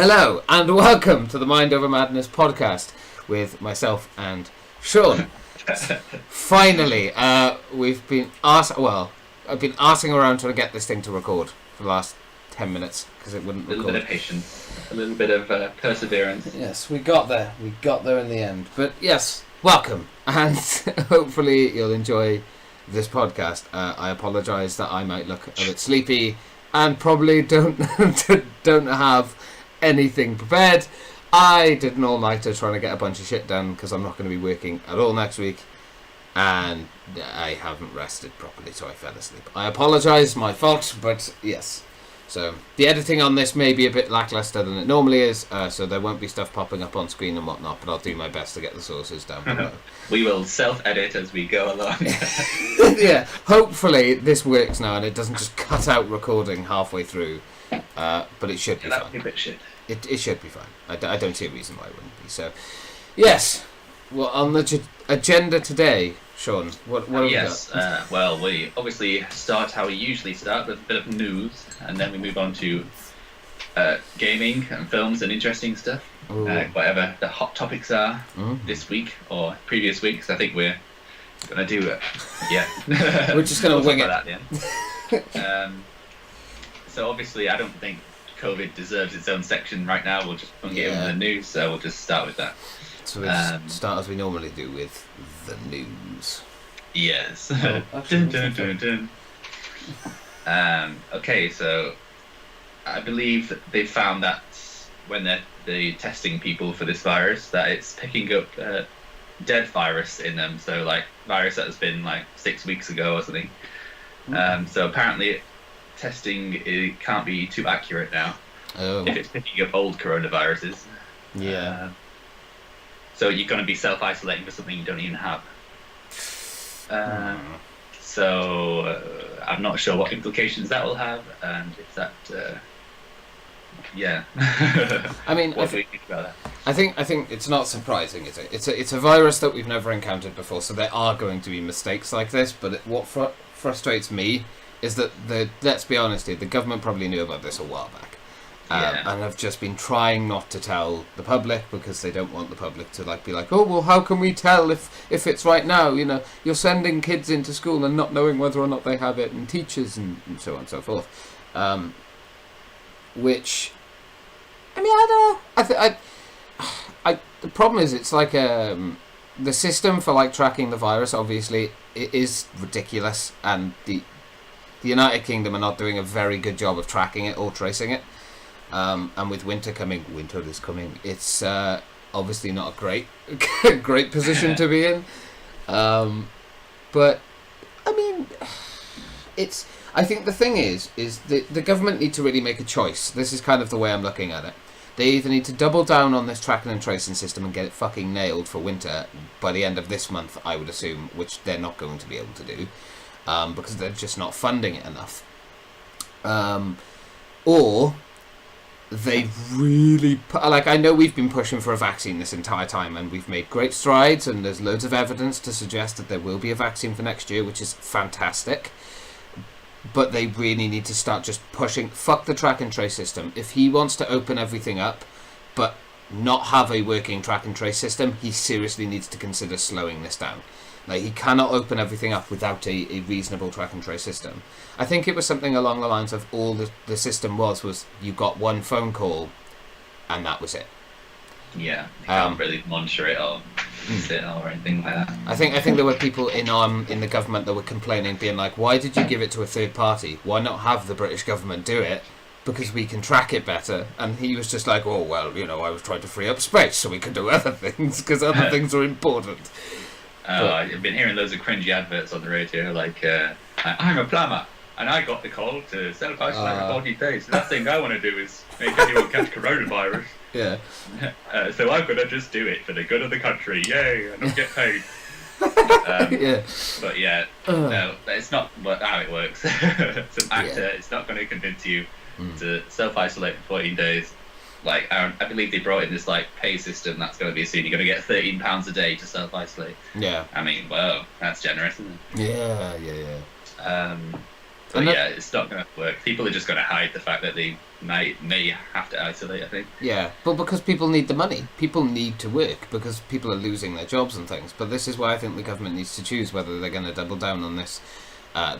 Hello and welcome to the Mind Over Madness podcast with myself and Sean. Finally, we've been I've been arsing around trying to get this thing to record for the last 10 minutes because it wouldn't record. A little bit of patience, a little bit of perseverance. Yes, we got there. We got there in the end. But yes, welcome, and hopefully you'll enjoy this podcast. I apologise that I might look a bit sleepy and probably don't have anything prepared. I did an all-nighter trying to get a bunch of shit done because I'm not going to be working at all next week, and I haven't rested properly, so I fell asleep. I apologise, my fault, but yes. So the editing on this may be a bit lackluster than it normally is, so there won't be stuff popping up on screen and whatnot, but I'll do my best to get the sources down below. We will self-edit as we go along. Yeah, hopefully this works now and it doesn't just cut out recording halfway through, but it should be fine. Be a bit shit. It should be fine. I don't see a reason why it wouldn't be. So, yes, well, on the agenda today, Sean, what have we got? Well, we obviously start how we usually start, with a bit of news, and then we move on to gaming and films and interesting stuff, whatever the hot topics are this week or previous weeks. I think we're going to do it. Yeah. We're just going to wing it. That, yeah. So obviously I don't think COVID deserves its own section right now. We'll just get into the news, so we'll just start with that. So we'll start as we normally do with the news. Yes. Dun, dun, dun, dun. Okay, so I believe that they found that when they're testing people for this virus, that it's picking up dead virus in them. So like virus that has been like 6 weeks ago or something. So apparently testing it can't be too accurate now if it's picking up old coronaviruses. Yeah. So you're going to be self-isolating for something you don't even have. So I'm not sure what implications that will have, and if that, I mean, what do we think about that? I think it's not surprising, is it? It's a virus that we've never encountered before, so there are going to be mistakes like this. But what frustrates me is that let's be honest here, the government probably knew about this a while back. And have just been trying not to tell the public because they don't want the public to be like, oh well, how can we tell if it's right now? You know, you're sending kids into school and not knowing whether or not they have it, and teachers and so on and so forth. Which, I mean, I don't know. The problem is it's like the system for tracking the virus. Obviously, it is ridiculous, and the United Kingdom are not doing a very good job of tracking it or tracing it. And with winter is coming, it's obviously not a great position to be in. But I mean, I think the thing is the government need to really make a choice. This is kind of the way I'm looking at it. They either need to double down on this tracking and tracing system and get it fucking nailed for winter by the end of this month, I would assume, which they're not going to be able to do, because they're just not funding it enough. Or they really I know we've been pushing for a vaccine this entire time, and we've made great strides, and there's loads of evidence to suggest that there will be a vaccine for next year, which is fantastic. But they really need to start just pushing. Fuck the track and trace system. If he wants to open everything up but not have a working track and trace system, he seriously needs to consider slowing this down. He cannot open everything up without a reasonable track and trace system. I think it was something along the lines of all the system was you got one phone call and that was it. Yeah, you can't really monitor it or sit or anything like that. I think there were people in the government that were complaining, being like, why did you give it to a third party? Why not have the British government do it? Because we can track it better. And he was just like, oh, well, I was trying to free up space so we could do other things, because other things are important. I've been hearing loads of cringy adverts on the radio, like, I'm a plumber, and I got the call to self-isolate for 40 days. The last thing I want to do is make anyone catch coronavirus. Yeah. So I'm going to just do it for the good of the country. Yay, and I'll get paid. Yeah. But yeah, no, that's not how it works. Some actor, it's not going to convince you to self-isolate for 14 days. I believe they brought in this pay system that's going to be soon. You're going to get £13 a day to self-isolate. Yeah. I mean, well, that's generous, isn't it? Yeah. But yeah, it's not going to work. People are just going to hide the fact that they may have to isolate, I think. Yeah, but because people need the money. People need to work because people are losing their jobs and things. But this is why I think the government needs to choose whether they're going to double down on this.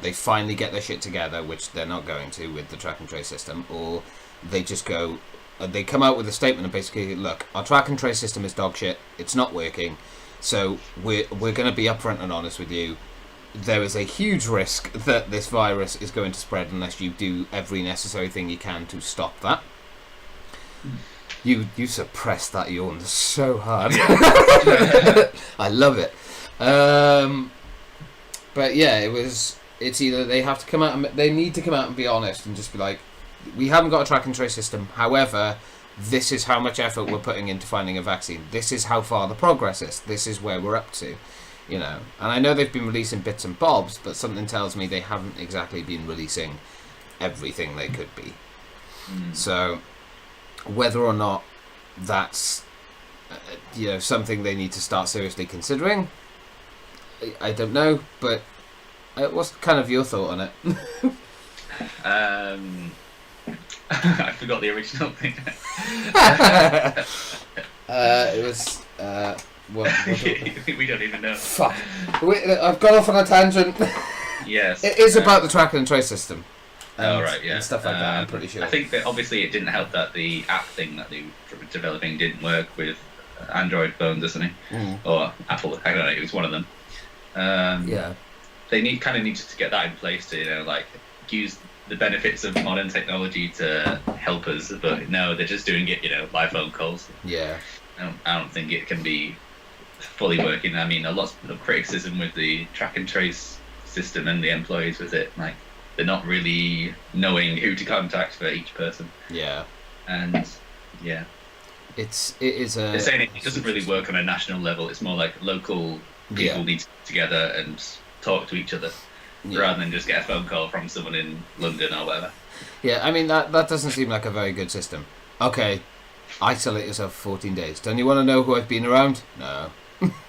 They finally get their shit together, which they're not going to with the track and trace system, or they just go... they come out with a statement and basically, look, our track and trace system is dog shit. It's not working. So we're going to be upfront and honest with you. There is a huge risk that this virus is going to spread unless you do every necessary thing you can to stop that. You suppressed that yawn so hard. I love it. But yeah, it's either they have to come out and they need to come out and be honest and just be like, we haven't got a track and trace system. However, this is how much effort we're putting into finding a vaccine. This is how far the progress is. This is where we're up to. You know, and I know they've been releasing bits and bobs, but something tells me they haven't exactly been releasing everything they could be. So, whether or not that's something they need to start seriously considering, I don't know. But what's kind of your thought on it? I forgot the original thing. It was. What we don't even know. Fuck. I've gone off on a tangent. Yes. It is about the track and trace system. Right, yeah. And stuff like that, I'm pretty sure. I think that obviously it didn't help that the app thing that they were developing didn't work with Android phones, doesn't it? Or Apple, I don't know, it was one of them. Yeah. They needed to get that in place to, use the benefits of modern technology to help us, but no, they're just doing it, by phone calls. Yeah. I don't think it can be fully working. I mean, a lot of criticism with the track and trace system and the employees with it. Like, they're not really knowing who to contact for each person. Yeah. And yeah, it is a. They're saying it doesn't really work on a national level. It's more like local people need to get together and talk to each other rather than just get a phone call from someone in London or whatever. Yeah, I mean that doesn't seem like a very good system. Okay. Isolate yourself for 14 days. Don't you want to know who I've been around? No.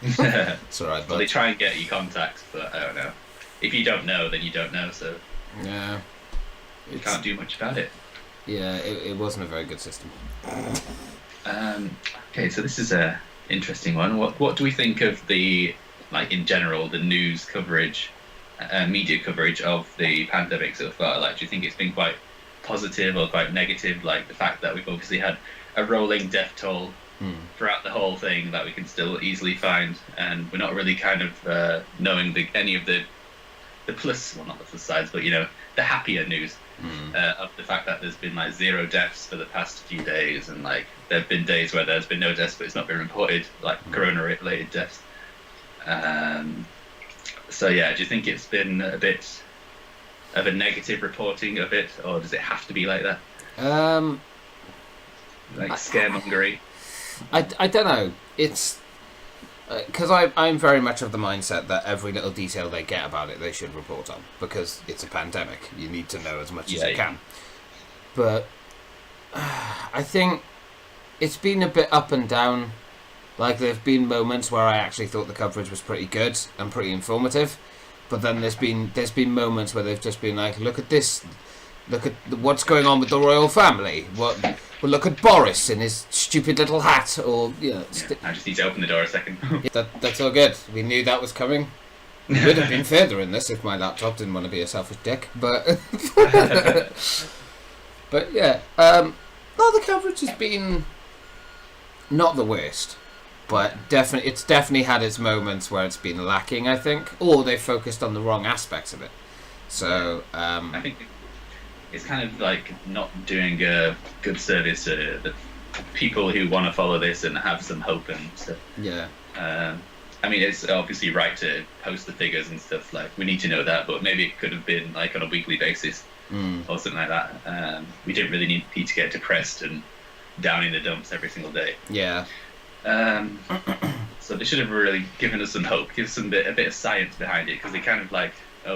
It's alright, but... Well, they try and get you contacts, but I don't know. If you don't know, then you don't know, so... Yeah. You can't do much about it. Yeah, it wasn't a very good system. Okay, so this is a interesting one. What do we think of the, in general, the news coverage, media coverage of the pandemic so far? Do you think it's been quite positive or quite negative? Like, the fact that we've obviously had a rolling death toll throughout the whole thing that we can still easily find, and we're not really kind of knowing any of the plus, well, not the plus sides, but the happier news of the fact that there's been 0 deaths for the past few days, and there have been days where there's been no deaths but it's not been reported, corona related deaths. So yeah, do you think it's been a bit of a negative reporting of it, or does it have to be like that? Scaremongery. I don't know. It's because I'm very much of the mindset that every little detail they get about it they should report on, because it's a pandemic. You need to know as much as you can. But I think it's been a bit up and down. There've been moments where I actually thought the coverage was pretty good and pretty informative, but then there's been moments where they've just been like, look at this. Look at what's going on with the royal family. Well, look at Boris in his stupid little hat. Or I just need to open the door a second. That's all good. We knew that was coming. It would have been further in this if my laptop didn't want to be a selfish dick. But but yeah, the coverage has been not the worst, but it's definitely had its moments where it's been lacking, I think, or they've focused on the wrong aspects of it. So I think it's kind of not doing a good service to the people who want to follow this and have some hope and stuff. Yeah. I mean, it's obviously right to post the figures and stuff. We need to know that, but maybe it could have been on a weekly basis or something like that. We didn't really need to get depressed and down in the dumps every single day. Yeah. So they should have really given us some hope, give a bit of science behind it, because they kind of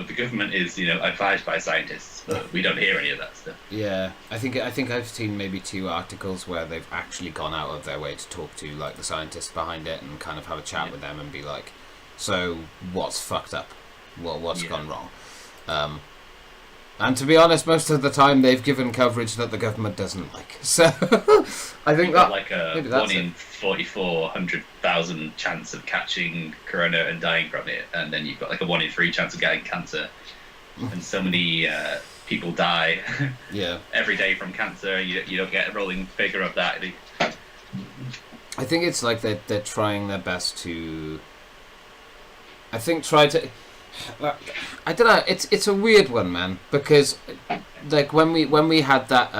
the government is advised by scientists, but we don't hear any of that stuff. Yeah, I think I've seen maybe 2 articles where they've actually gone out of their way to talk to the scientists behind it and kind of have a chat with them and be like, so what's fucked up? What's gone wrong? And to be honest, most of the time they've given coverage that the government doesn't like. So I think that like a 1 in 44,100,000 chance of catching corona and dying from it, and then you've got like a 1 in 3 chance of getting cancer, and so many people die every day from cancer. You don't get a rolling figure of that. I think it's like they're trying their best to. I think try to. I don't know. It's a weird one, man. Because like when we had that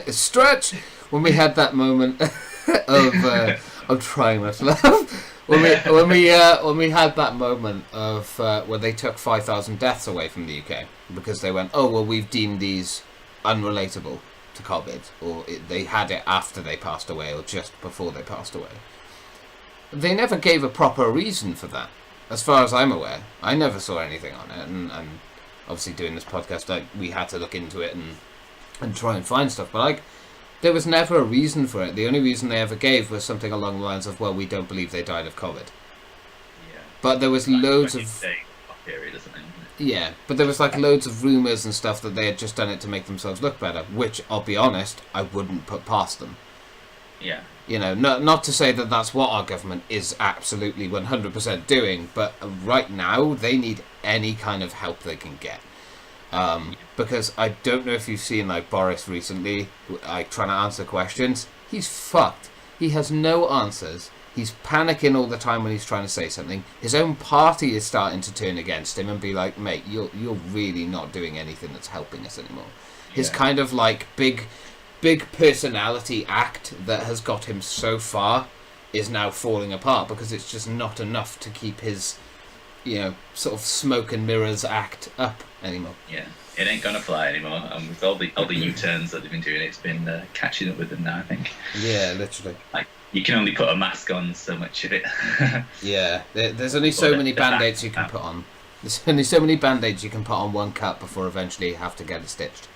stretch, when we had that moment of I'm trying not to laugh. When we had that moment of where they took 5,000 deaths away from the UK because they went, oh well, we've deemed these unrelatable to COVID, or they had it after they passed away or just before they passed away. They never gave a proper reason for that, as far as I'm aware. I never saw anything on it, and obviously doing this podcast, we had to look into it and try and find stuff, but like there was never a reason for it. The only reason they ever gave was something along the lines of, well, we don't believe they died of COVID. Yeah. But there was like loads of period, isn't it? Yeah, but there was like loads of rumours and stuff that they had just done it to make themselves look better, which, I'll be honest, I wouldn't put past them. Yeah. You know, not to say that that's what our government is absolutely 100% doing, but right now they need any kind of help they can get. Because I don't know if you've seen like Boris recently, like trying to answer questions. He's fucked. He has no answers. He's panicking all the time when he's trying to say something. His own party is starting to turn against him and be like, mate, you're really not doing anything that's helping us anymore. His kind of like big personality act that has got him so far is now falling apart because it's just not enough to keep his, sort of smoke and mirrors act up anymore. Yeah, it ain't gonna fly anymore. And with all the U-turns that they've been doing, it's been catching up with them now, I think. Yeah, literally. Like, you can only put a mask on so much of it. Yeah, there's only so many band-aids you can put on. There's only so many band-aids you can put on one cut before eventually you have to get it stitched.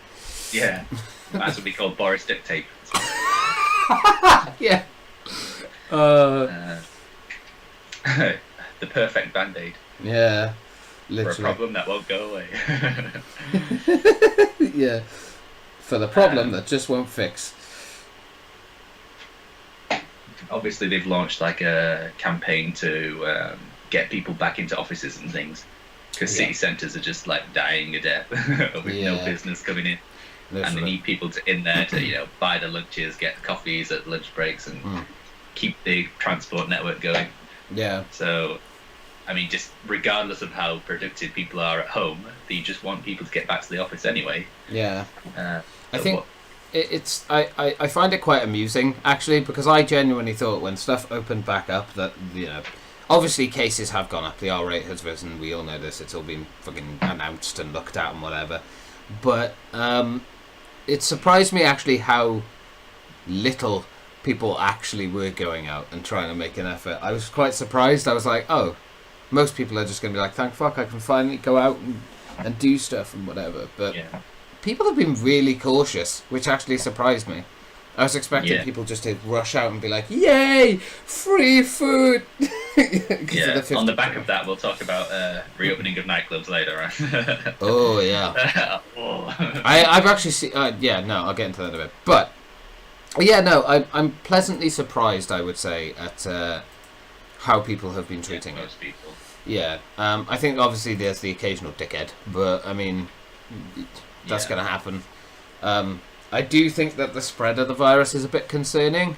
Yeah, that's what we call Boris duct tape. Yeah. The perfect band-aid. Yeah, literally. For a problem that won't go away. Yeah, for the problem that just won't fix. Obviously, they've launched like a campaign to get people back into offices and things, because city centres are just like dying a death with no business coming in. Literally. And they need people in there to buy the lunches, get coffees at lunch breaks, and keep the transport network going. Yeah. So, I mean, just regardless of how productive people are at home, they just want people to get back to the office anyway. Yeah. I think I find it quite amusing, actually, because I genuinely thought when stuff opened back up that, obviously cases have gone up, the R rate has risen, we all know this, it's all been fucking announced and looked at and whatever. But it surprised me actually how little people actually were going out and trying to make an effort. I was quite surprised. I was like, oh, most people are just going to be like, thank fuck, I can finally go out and do stuff and whatever. But people have been really cautious, which actually surprised me. I was expecting people just to rush out and be like, yay, free food. On the back of that, we'll talk about reopening of nightclubs later, right? Oh, yeah. I've actually seen... I'll get into that in a bit. But, I'm pleasantly surprised, I would say, at how people have been treating it. Most people. Yeah. I think, obviously, there's the occasional dickhead, but, I mean, that's going to happen. I do think that the spread of the virus is a bit concerning,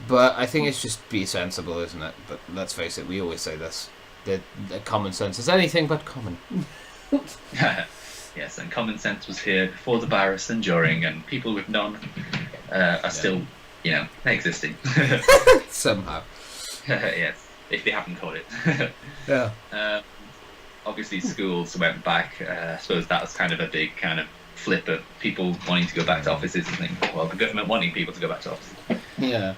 but I think it's just be sensible, isn't it? But let's face it, we always say this. The common sense is anything but common. Yes, and common sense was here before the virus and during, and people with none are still, existing. Somehow. Yes, if they haven't caught it. Yeah. Obviously, schools went back. I suppose that was kind of a big kind of flip of people wanting to go back to offices and things. Well, the government wanting people to go back to offices. Yeah.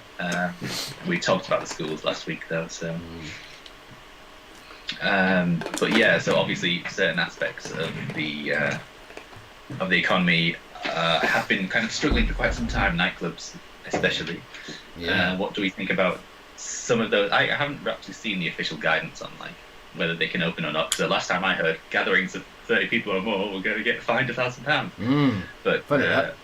We talked about the schools last week, though, so... but yeah, so obviously certain aspects of the economy have been kind of struggling for quite some time, nightclubs especially. Yeah. What do we think about some of those? I haven't actually seen the official guidance on like whether they can open or not, because the last time I heard, gatherings of 30 people or more, we're going to get fined £1,000. But Funny that.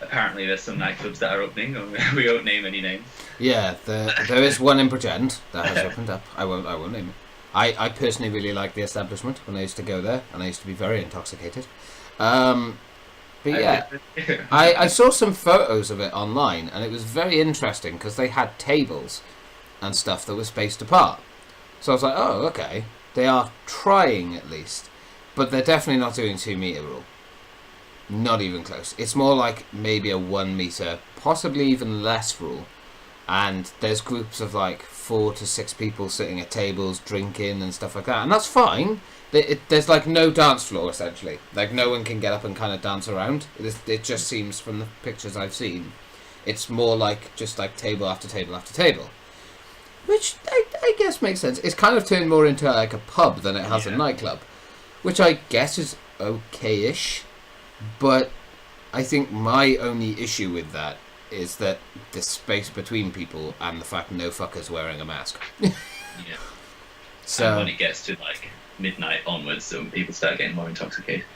apparently there's some nightclubs that are opening. We won't name any names. Yeah, there is one in Bridgend that has opened up. I won't name it. I personally really like the establishment when I used to go there, and I used to be very intoxicated. But yeah, I saw some photos of it online, and it was very interesting because they had tables and stuff that were spaced apart. So I was like, oh, okay. They are trying at least, but they're definitely not doing 2 meter rule. Not even close. It's more like maybe a 1 meter, possibly even less rule. And there's groups of like 4 to 6 people sitting at tables, drinking and stuff like that. And that's fine. There's like no dance floor essentially. Like no one can get up and kind of dance around. It just seems from the pictures I've seen, it's more like just like table after table after table. Which I guess makes sense. It's kind of turned more into like a pub than it has a nightclub. Which I guess is okay-ish. But I think my only issue with that is that the space between people and the fact no fucker's wearing a mask. Yeah. So and when it gets to like midnight onwards, people start getting more intoxicated.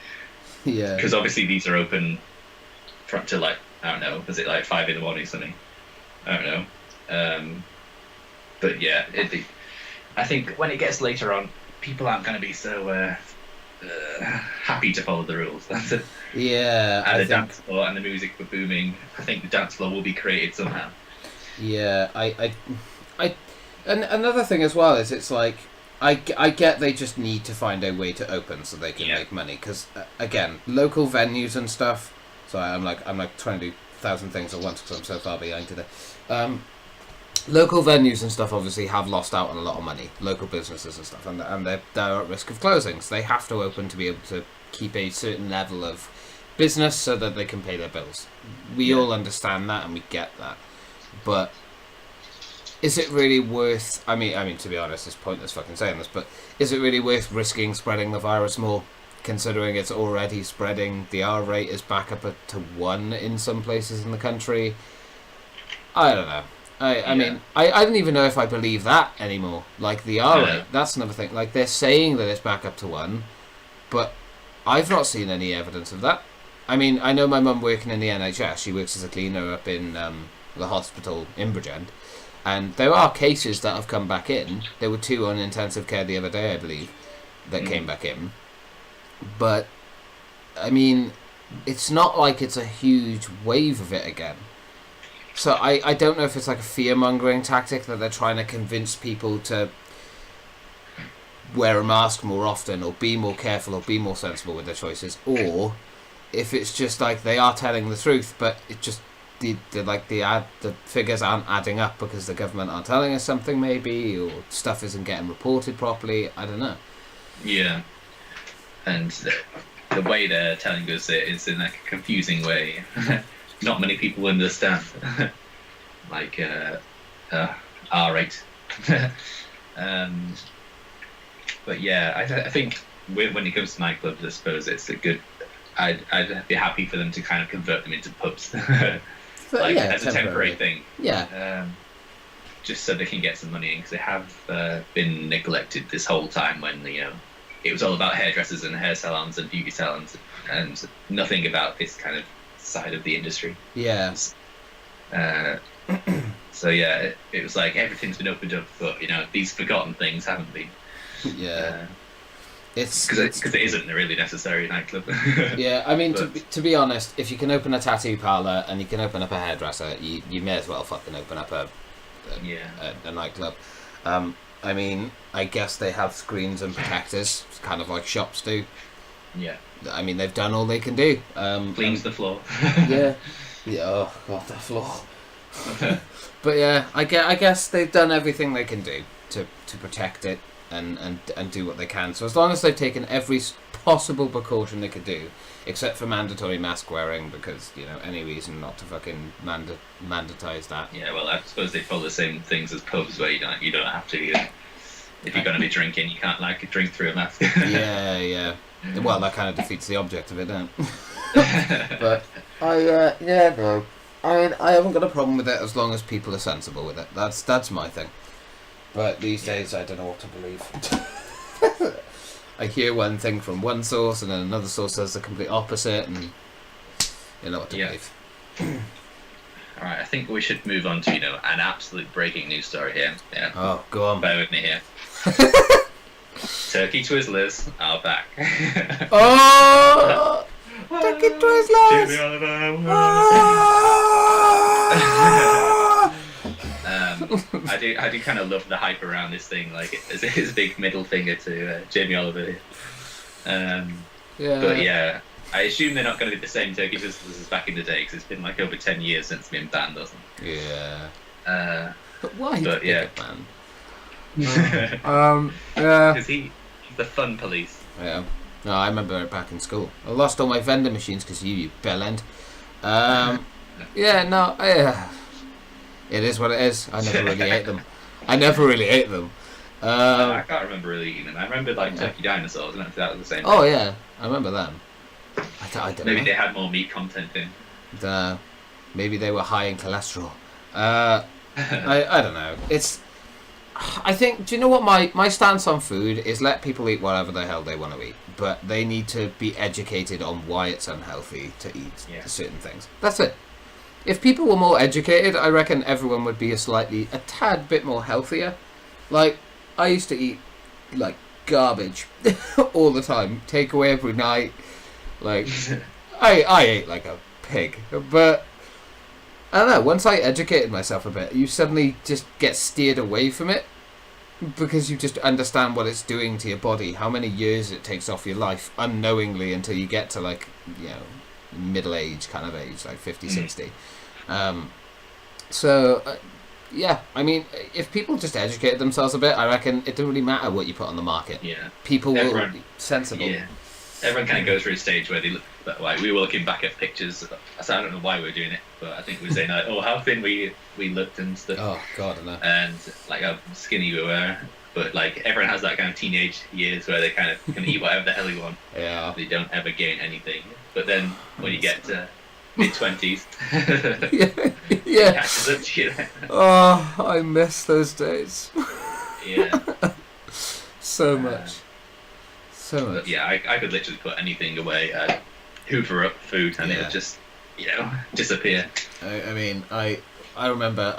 Yeah. Because obviously these are open for up to like, I don't know, was it like 5 in the morning or something? I don't know. But yeah, I think when it gets later on, people aren't going to be so happy to follow the rules. Yeah. And the dance floor and the music were booming. I think the dance floor will be created somehow. Yeah, and another thing as well is it's like I get they just need to find a way to open so they can make money because again local venues and stuff. Sorry, I'm like trying to do 1,000 things at once because I'm so far behind today. Local venues and stuff obviously have lost out on a lot of money. Local businesses and stuff, and they're at risk of closing. So they have to open to be able to keep a certain level of business so that they can pay their bills. We all understand that and we get that, but is it really worth? I mean, to be honest, it's pointless fucking saying this, but is it really worth risking spreading the virus more, considering it's already spreading? The R rate is back up to 1 in some places in the country. I don't know. I mean, I don't even know if I believe that anymore. Like the R rate, that's another thing. Like they're saying that it's back up to 1, but I've not seen any evidence of that. I mean, I know my mum working in the NHS. She works as a cleaner up in the hospital in Bridgend. And there are cases that have come back in. There were 2 on intensive care the other day, I believe, that came back in. But, I mean, it's not like it's a huge wave of it again. So I don't know if it's like a fear-mongering tactic that they're trying to convince people to wear a mask more often or be more careful or be more sensible with their choices, or if it's just like they are telling the truth, but it just the figures aren't adding up because the government aren't telling us something maybe, or stuff isn't getting reported properly. I don't know. Yeah, and the way they're telling us it is in like a confusing way. Not many people understand. Like R rate. But yeah, I think when it comes to nightclubs, I suppose it's a good. I'd be happy for them to kind of convert them into pubs, like as a temporary thing. Yeah. Just so they can get some money in, because they have been neglected this whole time when it was all about hairdressers and hair salons and beauty salons and nothing about this kind of side of the industry. Yeah. So yeah, it was like everything's been opened up, but these forgotten things haven't been. Yeah. It's because it isn't a really necessary nightclub. Yeah, I mean, to be honest, if you can open a tattoo parlor and you can open up a hairdresser, you may as well fucking open up a nightclub. I mean, I guess they have screens and protectors, kind of like shops do. Yeah. I mean, they've done all they can do. Cleans the floor. Yeah. Oh god, that floor. But yeah, I guess they've done everything they can do to protect it and do what they can. So as long as they've taken every possible precaution they could do, except for mandatory mask wearing, because any reason not to fucking mandatize that. Yeah, well, I suppose they follow the same things as pubs where you don't have to. If you're going to be drinking, you can't drink through a mask. Yeah. Well, that kind of defeats the object of it, don't it? But no. I mean, I haven't got a problem with it as long as people are sensible with it. That's my thing. But these days, I don't know what to believe. I hear one thing from one source, and then another source says the complete opposite, and you know what to believe. All right, I think we should move on to an absolute breaking news story here. Yeah. Oh, go on. Bear with me here. Turkey Twizzlers are back. Oh, Turkey Twizzlers! Jamie Oliver. I do kind of love the hype around this thing, like it's his big middle finger to Jamie Oliver. Yeah. But yeah, I assume they're not going to be the same Turkey Twizzlers as back in the day, because it's been like over 10 years since it's been banned, doesn't it? Yeah. But why? But yeah. Banned? Yeah. Because he's the fun police. Yeah. No, I remember it back in school. I lost all my vending machines because you bellend. Yeah, no, it is what it is. I never really ate them. I can't remember really eating them. I remember like turkey dinosaurs. I don't know if that was the same. Oh yeah, I remember them. I don't Maybe know. they had more meat content in. Maybe they were high in cholesterol. I don't know. I think, do you know what my stance on food is? Let people eat whatever the hell they want to eat, but they need to be educated on why it's unhealthy to eat certain things. That's it. If people were more educated, I reckon everyone would be a tad bit more healthier. Like, I used to eat like garbage all the time, takeaway every night. Like, I ate like a pig, but I don't know, once I educated myself a bit, you suddenly just get steered away from it because you just understand what it's doing to your body, how many years it takes off your life unknowingly until you get to like, middle age kind of age, like 50, 60. Yeah, I mean, if people just educated themselves a bit, I reckon it doesn't really matter what you put on the market. Yeah. People will be sensible. Yeah. Everyone kind of goes through a stage where they look, like we were looking back at pictures. So I don't know why we were doing it, but I think we were saying like, oh, how thin we looked and stuff. Oh God, I know. And like how skinny we were. But like everyone has that kind of teenage years where they kind of can eat whatever the hell they want. Yeah. They don't ever gain anything. But then when you get to mid-20s, yeah. it catches up to you. Oh, I miss those days. Yeah. So much. But yeah, I could literally put anything away, hoover up food, and it would just, disappear. I mean, I remember,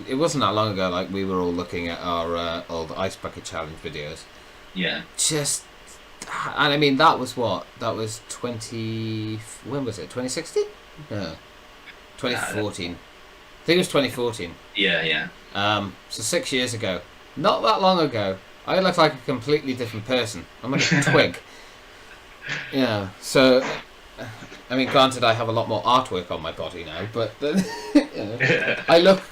it wasn't that long ago, like, we were all looking at our old Ice Bucket Challenge videos. Yeah. And I mean, that was what? That was when was it? 2016? No. 2014. I think it was 2014. Yeah. So 6 years ago. Not that long ago. I look like a completely different person. I'm like a twig. Yeah, so, I mean, granted, I have a lot more artwork on my body now, but I look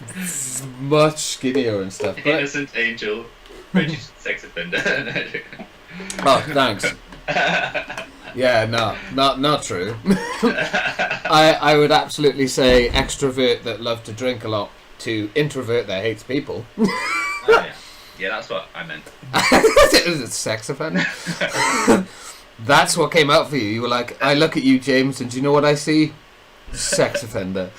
much skinnier and stuff. But... Innocent angel, British sex offender. Oh, thanks. Yeah, no, not true. I would absolutely say extrovert that love to drink a lot to introvert that hates people. Oh, yeah. Yeah, that's what I meant. Is it sex offender? That's what came out for you. You were like, I look at you, James, and do you know what I see? Sex offender.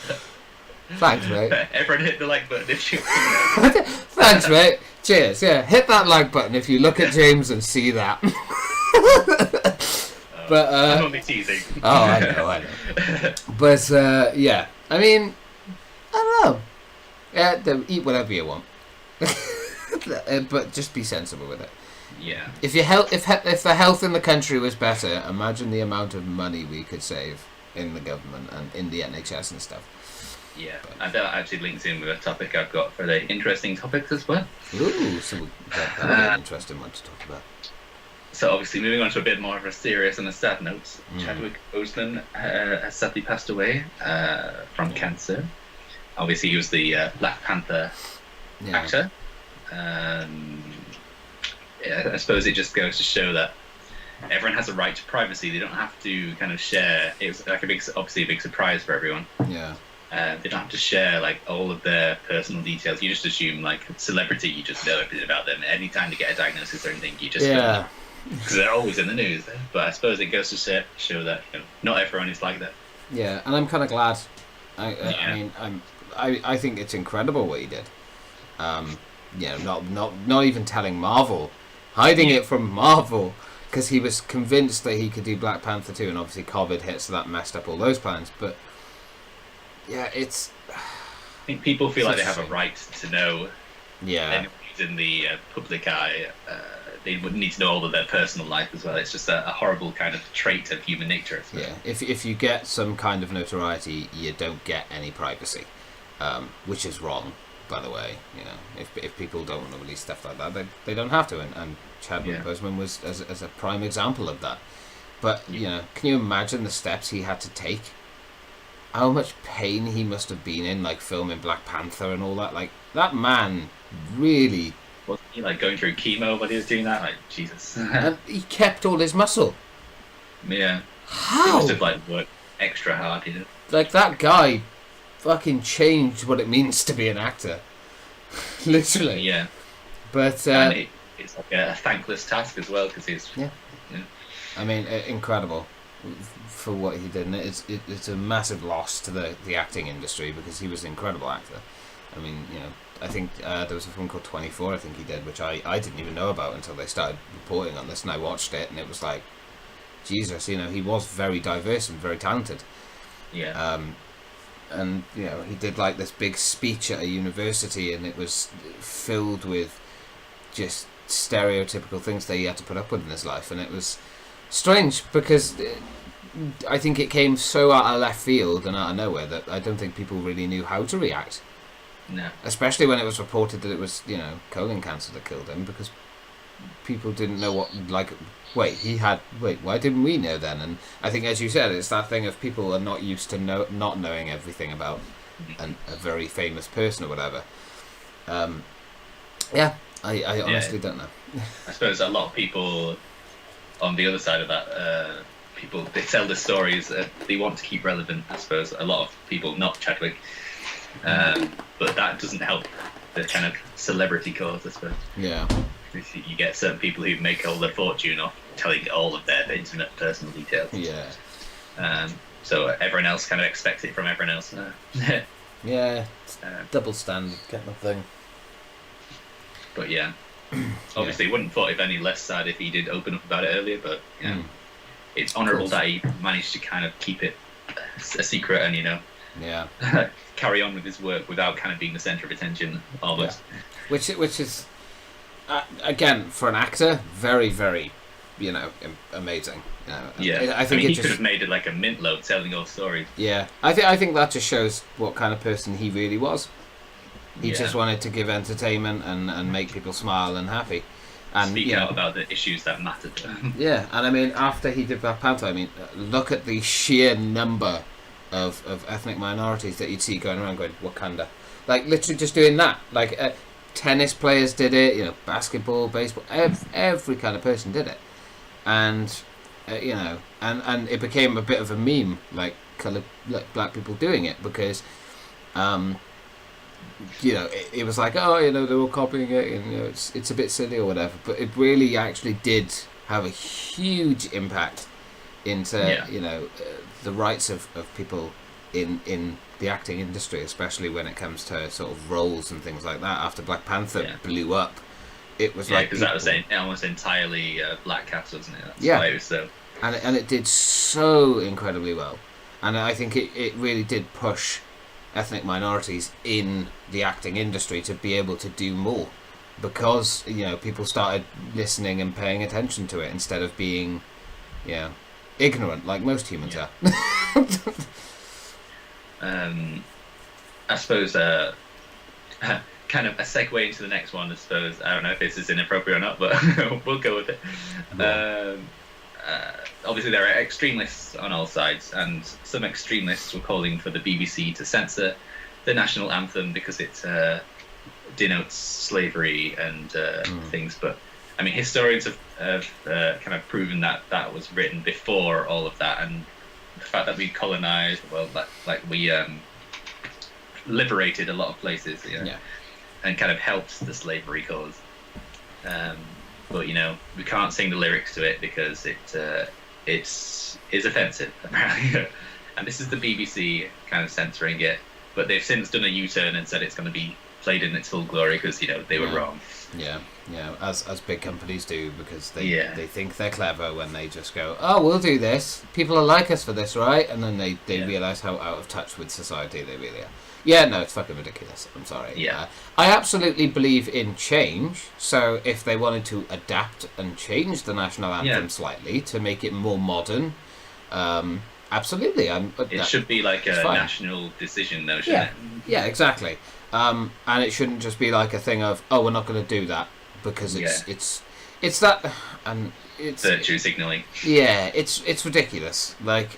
Thanks, mate. Everyone hit the like button if you... Thanks, mate. Cheers. Yeah, hit that like button if you look at James and see that. But I'm only teasing. Oh, I know. But yeah, I mean, I don't know. Yeah, eat whatever you want. But just be sensible with it. Yeah. If the health in the country was better, imagine the amount of money we could save in the government and in the NHS and stuff. Yeah, and that actually links in with a topic I've got for the interesting topics as well. Ooh, so that'll be an interesting one to talk about. So obviously moving on to a bit more of a serious and a sad note, Chadwick Boseman has sadly passed away from cancer. Obviously he was the Black Panther actor. I suppose it just goes to show that everyone has a right to privacy. They don't have to kind of share. It was like obviously a big surprise for everyone. Yeah. They don't have to share like all of their personal details. You just assume like celebrity, you just know everything about them. Anytime they get a diagnosis or anything, you just because they're always in the news. But I suppose it goes to show that not everyone is like that. Yeah, and I'm kind of glad. I mean, I think it's incredible what he did. Not even telling Marvel, hiding it from Marvel. because he was convinced that he could do Black Panther 2, and obviously COVID hit, so that messed up all those plans. But yeah, it's. I think people feel like they have a right to know. Yeah. Anyone who's in the public eye, they would need to know all of their personal life as well. It's just a horrible kind of trait of human nature. Yeah. If you get some kind of notoriety, you don't get any privacy, which is wrong. By the way, you know, if people don't want to release stuff like that, they don't have to, and Chadwick Boseman was as a prime example of that. But you know, can you imagine the steps he had to take? How much pain he must have been in, like filming Black Panther and all that. Like that man really. Wasn't he like going through chemo when he was doing that? Like Jesus. And he kept all his muscle. Yeah. How? He must have like worked extra hard, you know. Like that guy fucking changed what it means to be an actor. Literally. Yeah. But and it's like a thankless task as well, because he's I mean, incredible for what he did, and it's a massive loss to the acting industry, because he was an incredible actor. I mean, you know, I think there was a film called 24, I think he did, which I didn't even know about until they started reporting on this, and I watched it, and it was like, Jesus, you know, he was very diverse and very talented. Yeah. And you know, he did like this big speech at a university, and it was filled with just stereotypical things that he had to put up with in his life, and it was strange because I think it came so out of left field and out of nowhere that I don't think people really knew how to react. No. Especially when it was reported that it was, you know, colon cancer that killed him, because people didn't know what, like, why didn't we know then? And I think, as you said, it's that thing of people are not used to not knowing everything about a very famous person or whatever. I honestly don't know. I suppose a lot of people on the other side of that, they tell the stories, they want to keep relevant, I suppose. A lot of people, not Chadwick, but that doesn't help the kind of celebrity cause, I suppose. Yeah. You get certain people who make all their fortune off telling all of their intimate personal details. Yeah. So everyone else kind of expects it from everyone else. Yeah. Double standard kind of thing. But yeah, obviously wouldn't have thought if any less sad if he did open up about it earlier, but yeah, it's honourable that he managed to kind of keep it a secret and, you know, carry on with his work without kind of being the centre of attention almost. Yeah. Which is, again, for an actor, very, very, you know, amazing. I think he could have made it like a mint load telling all stories. Yeah, I think that just shows what kind of person he really was. He just wanted to give entertainment and make people smile and happy. And speak out about the issues that mattered. Yeah, and I mean, after he did Black Panther, I mean, look at the sheer number of ethnic minorities that you'd see going around going, Wakanda. Like, literally just doing that. Like, tennis players did it, you know, basketball, baseball, every kind of person did it. And, you know, and it became a bit of a meme, like, black people doing it, because... you know, it was like, oh, you know, they're all copying it, and you know, it's a bit silly or whatever. But it really actually did have a huge impact into you know, the rights of people in the acting industry, especially when it comes to sort of roles and things like that. After Black Panther blew up, it was like, because that was almost entirely black cast, wasn't it? That's why it was so. And it did so incredibly well, and I think it really did push ethnic minorities in the acting industry to be able to do more, because, you know, people started listening and paying attention to it instead of being, you know, ignorant like most humans are. I suppose kind of a segue into the next one, I suppose. I don't know if this is inappropriate or not, but we'll go with it. Obviously there are extremists on all sides, and some extremists were calling for the BBC to censor the national anthem because it denotes slavery and things. But I mean, historians have kind of proven that that was written before all of that, and the fact that we colonized, well, like we liberated a lot of places, and kind of helped the slavery cause. But, you know, we can't sing the lyrics to it because it is offensive, apparently. And this is the BBC kind of censoring it, but they've since done a U-turn and said it's going to be played in its full glory because they were wrong. Yeah, as big companies do, because they think they're clever when they just go, oh, we'll do this. People will like us for this, right? And then they realise how out of touch with society they really are. Yeah, no, it's fucking ridiculous. I'm sorry. Yeah. I absolutely believe in change. So if they wanted to adapt and change the national anthem slightly to make it more modern, absolutely. It should be like a national decision, though, shouldn't it? Yeah, exactly. And it shouldn't just be like a thing of, oh, we're not going to do that because it's that, and it's virtue signalling. Yeah, it's ridiculous. Like,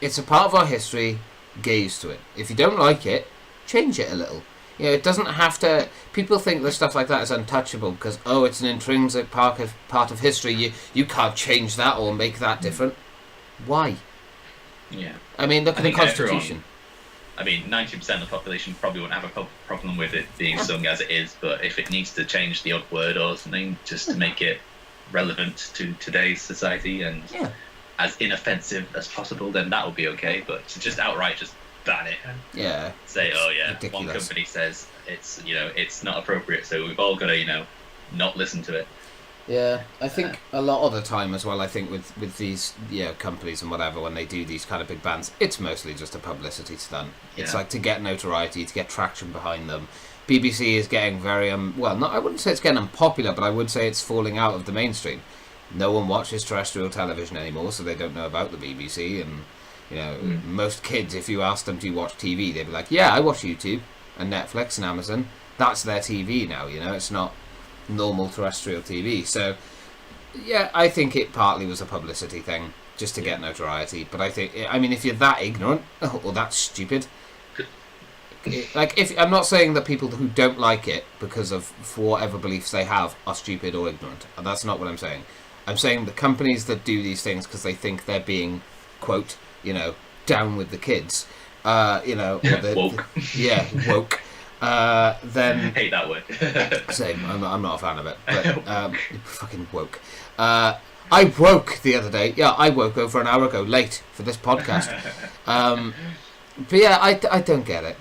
it's a part of our history. Get used to it. If you don't like it, change it a little. It doesn't have to. People think that stuff like that is untouchable because it's an intrinsic part of history. You can't change that or make that different. Why? Yeah. I mean, look at the Constitution. 90% of the population probably won't have a problem with it being sung as it is, but if it needs to change the odd word or something just to make it relevant to today's society and as inoffensive as possible, then that will be okay. But to just outright just ban it, say, ridiculous. One company says it's not appropriate, so we've all got to not listen to it. Yeah, I think a lot of the time as well, I think with these companies and whatever, when they do these kind of big bans, it's mostly just a publicity stunt. Yeah. It's like to get notoriety, to get traction behind them. BBC is getting very, I wouldn't say it's getting unpopular, but I would say it's falling out of the mainstream. No one watches terrestrial television anymore, so they don't know about the BBC. And, most kids, if you ask them, do you watch TV? They'd be like, yeah, I watch YouTube and Netflix and Amazon. That's their TV now, it's not normal terrestrial TV. So, yeah, I think it partly was a publicity thing, just to get notoriety. But I think, if you're that ignorant or that stupid, I'm not saying that people who don't like it because of for whatever beliefs they have are stupid or ignorant. That's not what I'm saying. I'm saying the companies that do these things because they think they're being, quote, down with the kids, or woke. Woke. Then hate that word. Same. I'm not a fan of it. But fucking woke. I woke the other day. Yeah, I woke over an hour ago, late for this podcast. But yeah, I don't get it.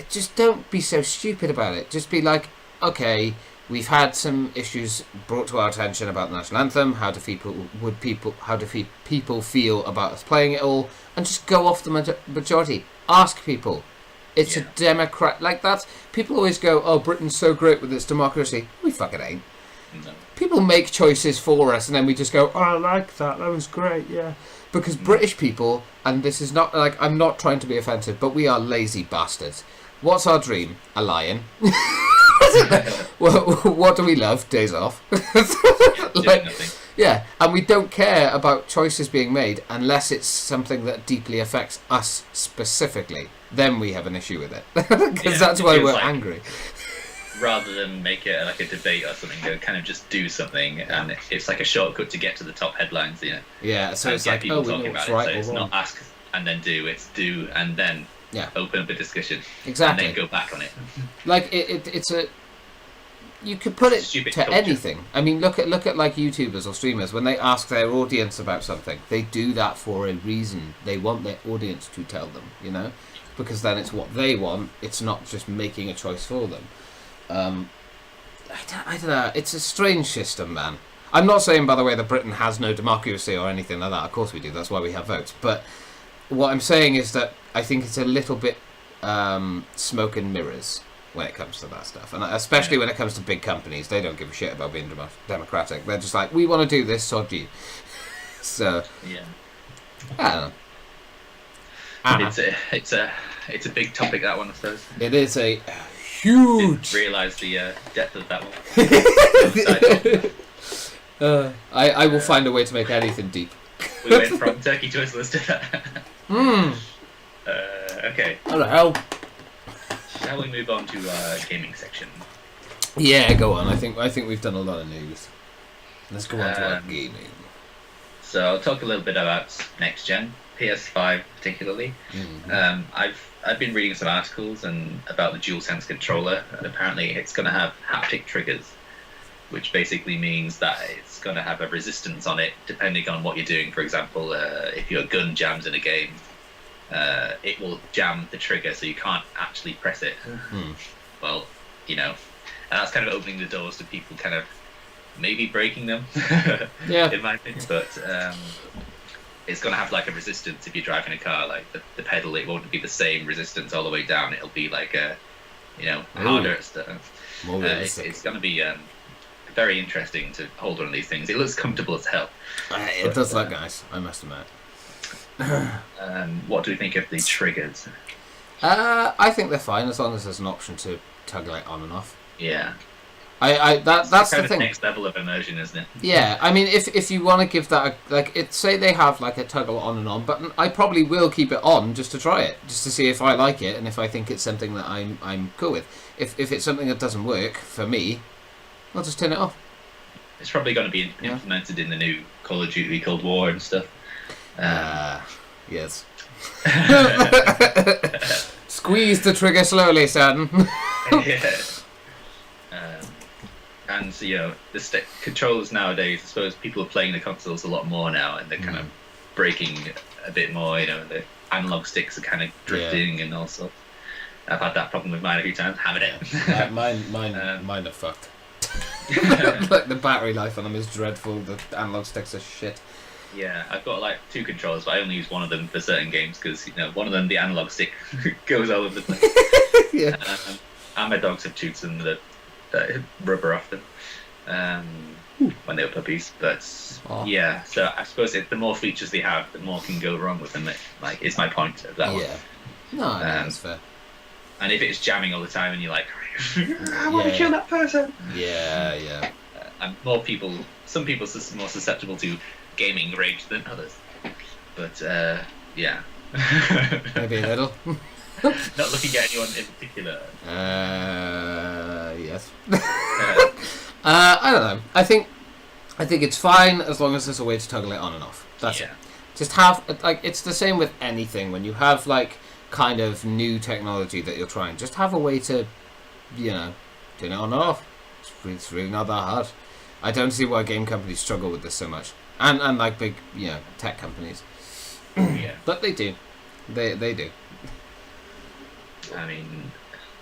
Just don't be so stupid about it. Just be like, okay, we've had some issues brought to our attention about the national anthem. How do people feel about us playing it all? And just go off the majority. Ask people. It's a democrat like that. People always go, "Oh, Britain's so great with its democracy." We fucking ain't. No. People make choices for us, and then we just go, "Oh, I like that. That was great." Yeah, because British people, and this is not like I'm not trying to be offensive, but we are lazy bastards. What's our dream? A lion. What do we love? Days off. Yeah, and we don't care about choices being made unless it's something that deeply affects us specifically. Then we have an issue with it. Because that's why we're angry. Rather than make it like a debate or something, they'll kind of just do something, and it's like a shortcut to get to the top headlines, Yeah, so it's like, people we know talking what's about right it. So or it's wrong. not ask and then do, it's do and then open up a discussion. Exactly. And then go back on it. Like, it's a... You could put it to culture. anything. Look at like YouTubers or streamers. When they ask their audience about something, they do that for a reason. They want their audience to tell them, because then it's what they want. It's not just making a choice for them. I don't know. It's a strange system, man. I'm not saying, by the way, that Britain has no democracy or anything like that. Of course we do. That's why we have votes. But what I'm saying is that I think it's a little bit smoke and mirrors when it comes to that stuff, and especially when it comes to big companies. They don't give a shit about being democratic. They're just like, we want to do this, sod you. So I don't know. It's a big topic, that one, I suppose. It is a huge. Didn't realise the depth of that one. I will find a way to make anything deep. We went from turkey twizzlers to that. Okay. What the hell? Shall we move on to our gaming section? Yeah, go on. I think we've done a lot of news. Let's go on to our gaming. So I'll talk a little bit about next gen, PS5 particularly. Mm-hmm. I've been reading some articles and about the DualSense controller, and apparently it's going to have haptic triggers, which basically means that it's going to have a resistance on it depending on what you're doing. For example, if your gun jams in a game, it will jam the trigger, so you can't actually press it. Mm-hmm. Well, you know, and that's kind of opening the doors to people kind of maybe breaking them. Yeah. In my opinion, but it's going to have like a resistance if you're driving a car. Like the pedal, it won't be the same resistance all the way down. It'll be like a, you know, harder stuff. More realistic. It's going to be very interesting to hold one of these things. It looks comfortable as hell. It does look nice, I must admit. What do we think of the triggers? I think they're fine as long as there's an option to toggle it on and off. Yeah. That's kind the of thing. Next level of immersion, isn't it? Yeah, I mean, if you want to give that say they have like a toggle on and on button, I probably will keep it on just to try it, just to see if I like it and if I think it's something that I'm cool with. If it's something that doesn't work for me, I'll just turn it off. It's probably going to be implemented in the new Call of Duty Cold War and stuff. Yes. Squeeze the trigger slowly, son. Yeah. And you know, the controllers nowadays, I suppose people are playing the consoles a lot more now, and they're kind of breaking a bit more. You know, the analog sticks are kind of drifting and all sorts. I've had that problem with mine a few times. Haven't it? Mine are fucked. Like the battery life on them is dreadful. The analog sticks are shit. Yeah, I've got like 2 controllers, but I only use one of them for certain games because, you know, one of them, the analog stick, goes all over the place. Yeah. And my dogs have toots and that rubber off them when they were puppies. But yeah, so I suppose the more features they have, the more can go wrong with them. Like, is my point of that one. Yeah. No, that's fair. And if it's jamming all the time and you're like, I want to kill that person. Yeah. And some people are more susceptible to gaming rage than others. But yeah. Maybe a little. Not looking at anyone in particular. Yes. I don't know. I think it's fine as long as there's a way to toggle it on and off. That's it. Just have it's the same with anything when you have like kind of new technology that you're trying. Just have a way to, you know, turn it on and off. It's really not that hard. I don't see why game companies struggle with this so much, and like big, you know, tech companies. Yeah. But they do. They do. I mean,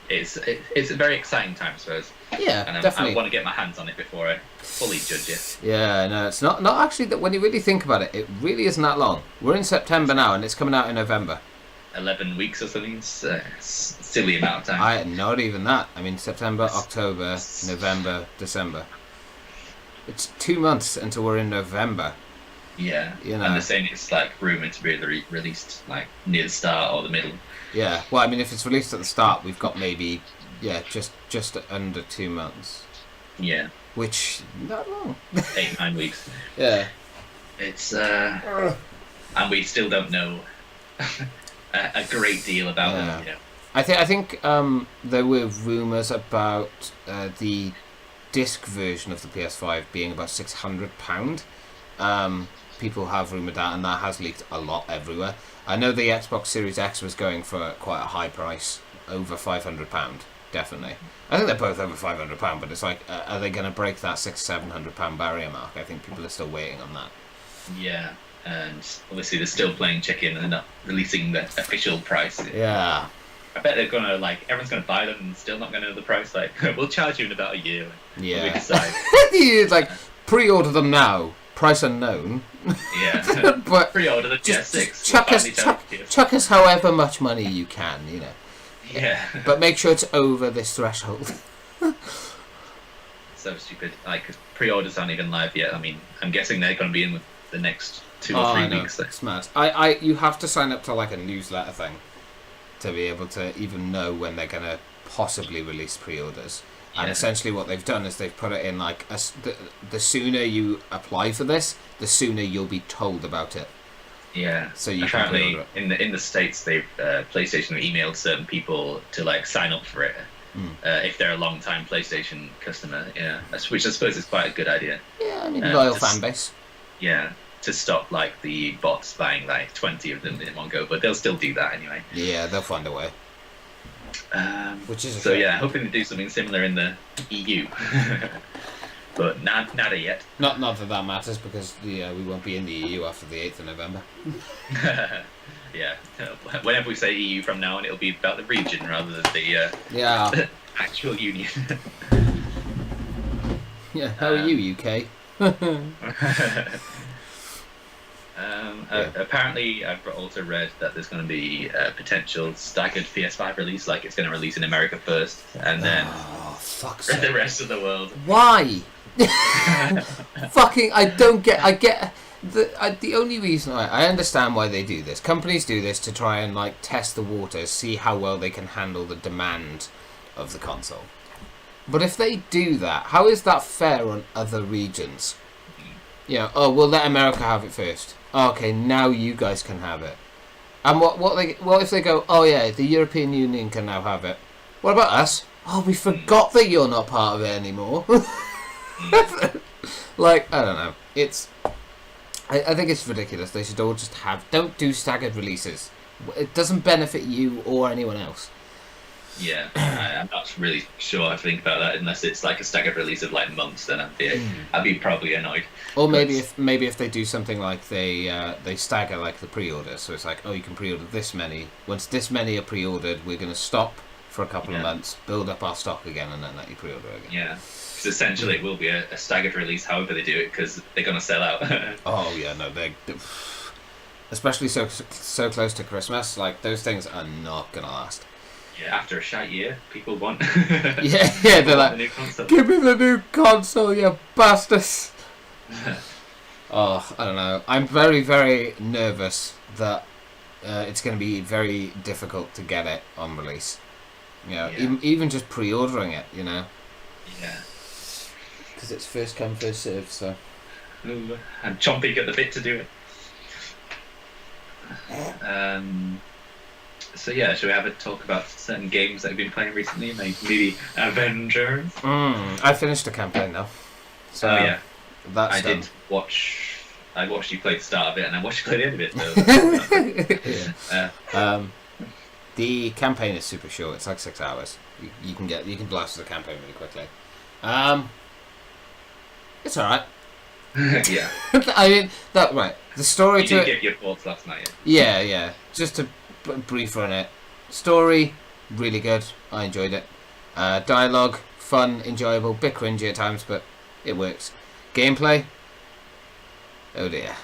it's a very exciting time, I suppose. Yeah, and definitely. I want to get my hands on it before I fully judge it. Yeah, no, it's not actually that. When you really think about it, it really isn't that long. We're in September now, and it's coming out in November. 11 weeks or something. It's a silly amount of time. Not even that. I mean, September, October, November, December. It's 2 months until we're in November. Yeah, you know. And they're saying it's like rumoured to be released like near the start or the middle. Yeah, well, I mean, if it's released at the start, we've got maybe just under 2 months. Yeah, which not long. 8-9 weeks. Yeah, it's and we still don't know a great deal about them. You know, I think there were rumours about the disc version of the PS5 being about £600. People have rumoured that, and that has leaked a lot everywhere. I know the Xbox Series X was going for quite a high price, over £500, definitely. I think they're both over £500, but it's like, are they going to break that £600-700 barrier mark? I think people are still waiting on that. Yeah, and obviously they're still playing chicken and not releasing the official price. Yeah. I bet they're gonna everyone's gonna buy them and still not gonna know the price. Like, we'll charge you in about a year. Yeah. We decide. Like, pre-order them now. Price unknown. Yeah. But pre-order the just PS6. chuck us however much money you can, you know. Yeah. But make sure it's over this threshold. So stupid. Like, pre-orders aren't even live yet. I mean, I'm guessing they're gonna be in the next 2 or 3 weeks. It's mad. You have to sign up to like a newsletter thing to be able to even know when they're gonna possibly release pre-orders. And essentially what they've done is they've put it in like the sooner you apply for this, the sooner you'll be told about it. Yeah. So you apparently can in the States, they've PlayStation emailed certain people to like sign up for it if they're a long-time PlayStation customer. Yeah, which I suppose is quite a good idea. Yeah, I mean loyal fan base. Yeah, to stop like the bots buying like 20 of them in one go, but they'll still do that anyway. Yeah, they'll find a way. Which is so yeah, hoping to do something similar in the EU, but nada yet. Not that matters because we won't be in the EU after the 8th of November. Yeah, whenever we say EU from now on, it'll be about the region rather than the actual union. Yeah, how are you, UK? Apparently, I've also read that there's going to be a potential staggered PS5 release. Like it's going to release in America first, and then Fuck's the sake. rest of the world. Why? Fucking, I don't get. I get the only reason I understand why they do this. Companies do this to try and like test the waters, see how well they can handle the demand of the console. But if they do that, how is that fair on other regions? You know, oh, we'll let America have it first. Oh, okay, now you guys can have it. And what if they go, oh yeah, the European Union can now have it. What about us? Oh, we forgot that you're not part of it anymore. Like, I don't know. I think it's ridiculous. They should all just don't do staggered releases. It doesn't benefit you or anyone else. Yeah, I'm not really sure I think about that unless it's like a staggered release of like months. Then I'd be probably annoyed. Or maybe if they do something like they stagger like the pre-order, so it's like, oh, you can pre-order this many. Once this many are pre-ordered, we're going to stop for a couple of months, build up our stock again, and then let you pre-order again. Yeah, because essentially it will be a staggered release, however they do it, because they're going to sell out. Oh yeah, no, they especially so close to Christmas, like those things are not going to last. Yeah, after a shite year, people want. yeah, they're like, give me the new console, you bastards. Oh, I don't know. I'm very, very nervous that it's going to be very difficult to get it on release. You know, even just pre-ordering it, you know. Yeah. Because it's first come, first served, so. Ooh, I'm chomping at the bit to do it. So yeah, should we have a talk about certain games that I've been playing recently? Like maybe Avengers? I finished the campaign now. So yeah. That's did watch. I watched you play the start of it, and I watched you play the end of it. So. The campaign is super short. It's like 6 hours. You can blast the campaign really quickly. It's all right. Yeah. I mean, right. The story you did give your thoughts last night. Yeah. Just to brief on it. Story, really good. I enjoyed it. Dialogue, fun, enjoyable, bit cringy at times, but it works. Gameplay, oh dear.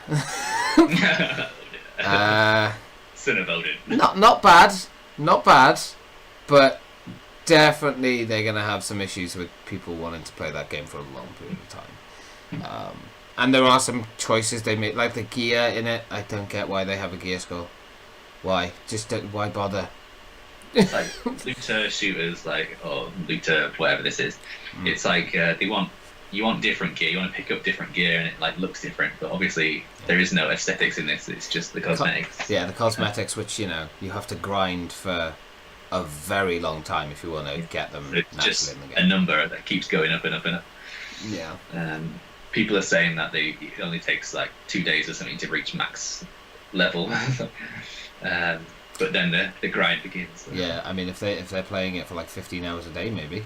Cinnavoded. Not bad, but definitely they're gonna have some issues with people wanting to play that game for a long period of time. And there are some choices they make, like the gear in it. I don't get why they have a gear skull. Why? Why bother? Like looter shooters, or looter whatever this is. It's like you want different gear. You want to pick up different gear, and it like looks different. But obviously, there is no aesthetics in this. It's just the cosmetics. The cosmetics, which you have to grind for a very long time if you want to get them. It's just in the game. A number that keeps going up and up and up. Yeah. People are saying that it only takes like 2 days or something to reach max level. But then the grind begins. So. Yeah, I mean, if they're playing it for like 15 hours a day, maybe.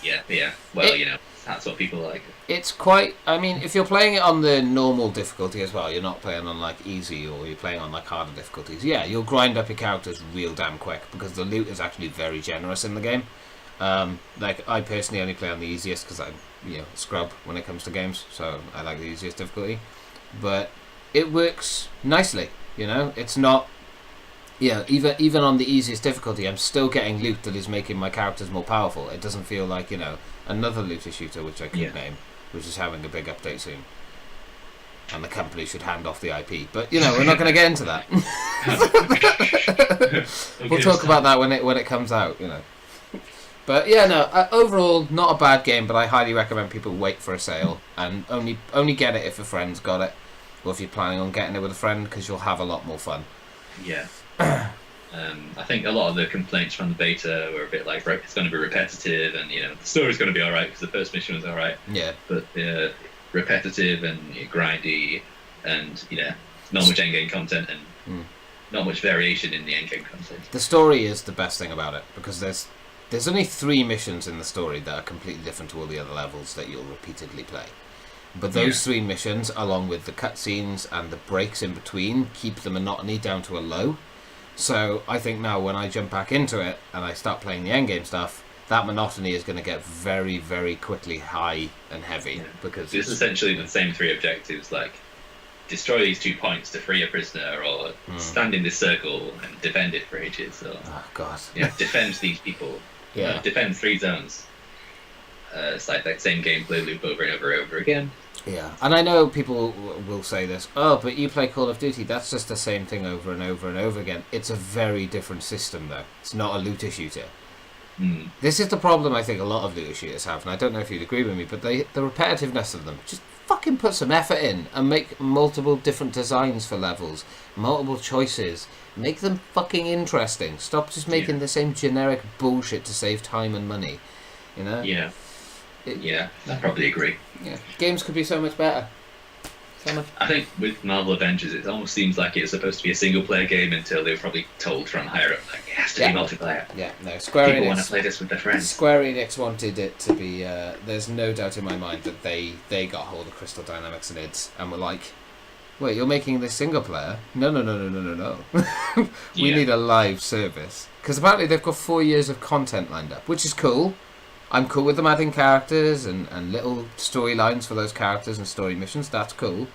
Yeah. Well, that's what people like. It's quite. I mean, if you're playing it on the normal difficulty as well, you're not playing on like easy or you're playing on like harder difficulties. Yeah, you'll grind up your characters real damn quick because the loot is actually very generous in the game. Like I personally only play on the easiest because I'm scrub when it comes to games, so I like the easiest difficulty. But it works nicely. It's not. Yeah, even on the easiest difficulty, I'm still getting loot that is making my characters more powerful. It doesn't feel like, another looter shooter, which I could name, which is having a big update soon. And the company should hand off the IP. But, we're not going to get into that. We'll talk about that when it comes out, But, overall, not a bad game, but I highly recommend people wait for a sale and only get it if a friend's got it, or if you're planning on getting it with a friend, because you'll have a lot more fun. Yeah. I think a lot of the complaints from the beta were a bit like it's going to be repetitive, and the story's going to be alright because the first mission was alright. Yeah. But repetitive and grindy, and not much endgame content and not much variation in the endgame content. The story is the best thing about it because there's only 3 missions in the story that are completely different to all the other levels that you'll repeatedly play. But those 3 missions, along with the cutscenes and the breaks in between, keep the monotony down to a low. So I think now when I jump back into it and I start playing the endgame stuff, that monotony is going to get very, very quickly high and heavy because it's essentially the same 3 objectives, like destroy these 2 points to free a prisoner, or stand in this circle and defend it for ages, or defend these people, defend 3 zones. It's like that same gameplay loop over and over again. Yeah, and I know people will say this, but you play Call of Duty, that's just the same thing over and over and over again. It's a very different system, though. It's not a looter shooter. This is the problem I think a lot of looter shooters have, and I don't know if you'd agree with me, but the repetitiveness of them, just fucking put some effort in and make multiple different designs for levels, multiple choices. Make them fucking interesting. Stop just making the same generic bullshit to save time and money, you know? Yeah, I probably agree. Yeah, games could be so much better. I think with Marvel Avengers, it almost seems like it's supposed to be a single-player game until they were probably told from higher up, like, it has to be multiplayer. Yeah, no, People want to play this with their friends. Square Enix wanted it to be, there's no doubt in my mind that they got hold of Crystal Dynamics and id and were like, wait, you're making this single-player? No. We need a live service. Because apparently they've got 4 years of content lined up, which is cool. I'm cool with them adding characters and little storylines for those characters and story missions. That's cool.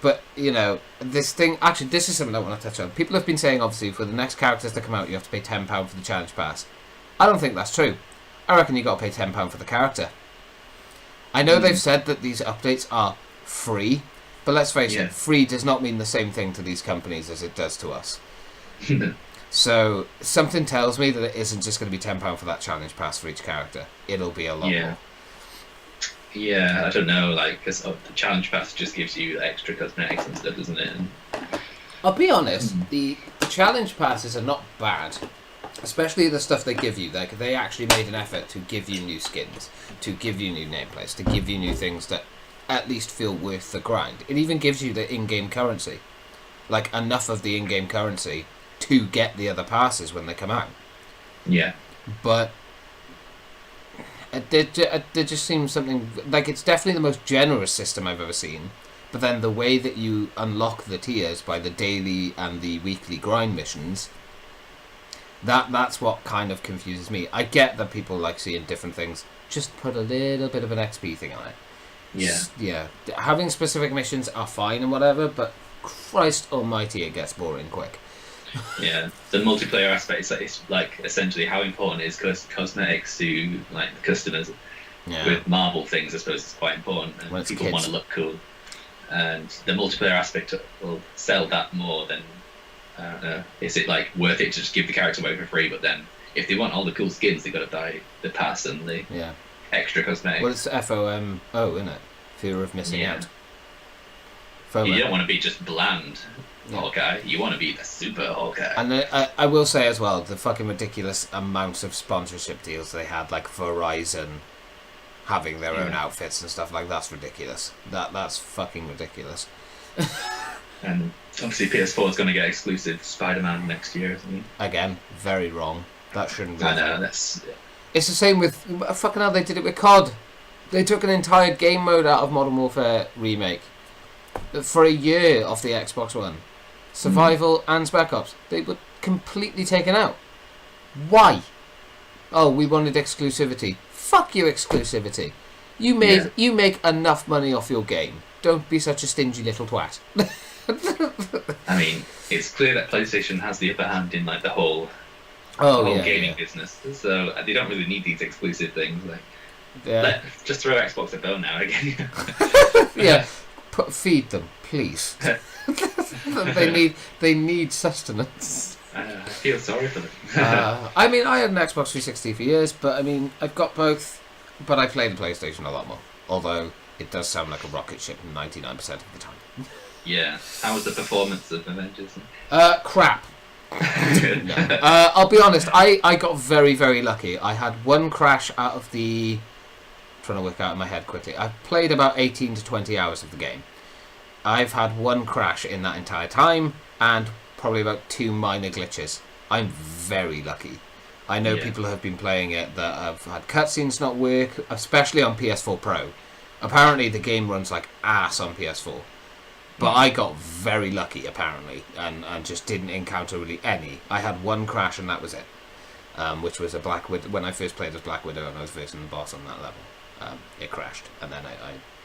But, you know, this thing... Actually, this is something I want to touch on. People have been saying, obviously, for the next characters to come out, you have to pay £10 for the Challenge Pass. I don't think that's true. I reckon you got to pay £10 for the character. I know they've said that these updates are free, but let's face it, free does not mean the same thing to these companies as it does to us. So, something tells me that it isn't just going to be £10 for that Challenge Pass for each character. It'll be a lot more. Yeah, I don't know, like, because the Challenge Pass just gives you extra cosmetics and stuff, doesn't it? And... I'll be honest, the Challenge Passes are not bad. Especially the stuff they give you. Like, they actually made an effort to give you new skins, to give you new nameplates, to give you new things that at least feel worth the grind. It even gives you the in-game currency. Like, enough of the in-game currency to get the other passes when they come out. Yeah. But there just seems something... Like, it's definitely the most generous system I've ever seen. But then the way that you unlock the tiers by the daily and the weekly grind missions, that's what kind of confuses me. I get that people like seeing different things. Just put a little bit of an XP thing on it. Yeah. Having specific missions are fine and whatever, but Christ almighty, it gets boring quick. Yeah, the multiplayer aspect is like essentially how important is cosmetics to like the customers. With Marvel things, I suppose it's quite important, and people want to look cool, and the multiplayer aspect will sell that more than. I don't know. Is it like worth it to just give the character away for free? But then, if they want all the cool skins, they got to buy the pass and the extra cosmetics. Well, it's FOMO, isn't it? Fear of missing out. FOMO. You don't want to be just bland. Hawkeye. You want to be the super Hawkeye. And I will say as well, the fucking ridiculous amounts of sponsorship deals they had, like Verizon having their own outfits and stuff, like that's ridiculous. That's fucking ridiculous. And obviously PS4 is going to get exclusive Spider-Man next year, isn't it? Again, very wrong. That shouldn't be. I know, that's... It's the same with... Fucking hell, they did it with COD. They took an entire game mode out of Modern Warfare Remake for a year off the Xbox One. Survival and Spec Ops. They were completely taken out. Why? Oh, we wanted exclusivity. Fuck your exclusivity. You make enough money off your game. Don't be such a stingy little twat. I mean, it's clear that PlayStation has the upper hand in like the whole gaming business. So they don't really need these exclusive things. Like, just throw Xbox a bone now again. Feed them, please. they need sustenance. I feel sorry for them. I mean, I had an Xbox 360 for years, but I mean, I've got both. But I play the PlayStation a lot more. Although it does sound like a rocket ship 99% of the time. Yeah. How was the performance of Avengers? Crap. No. I'll be honest. I got very, very lucky. I had one crash out of the. Trying to work out in my head quickly. I've played about 18 to 20 hours of the game. I've had one crash in that entire time, and probably about 2 minor glitches. I'm very lucky. I know people have been playing it that have had cutscenes not work, especially on PS4 Pro. Apparently the game runs like ass on PS4. But I got very lucky, apparently, and just didn't encounter really any. I had one crash and that was it. which was a Black Widow. When I first played as Black Widow and I was versing the boss on that level, it crashed, and then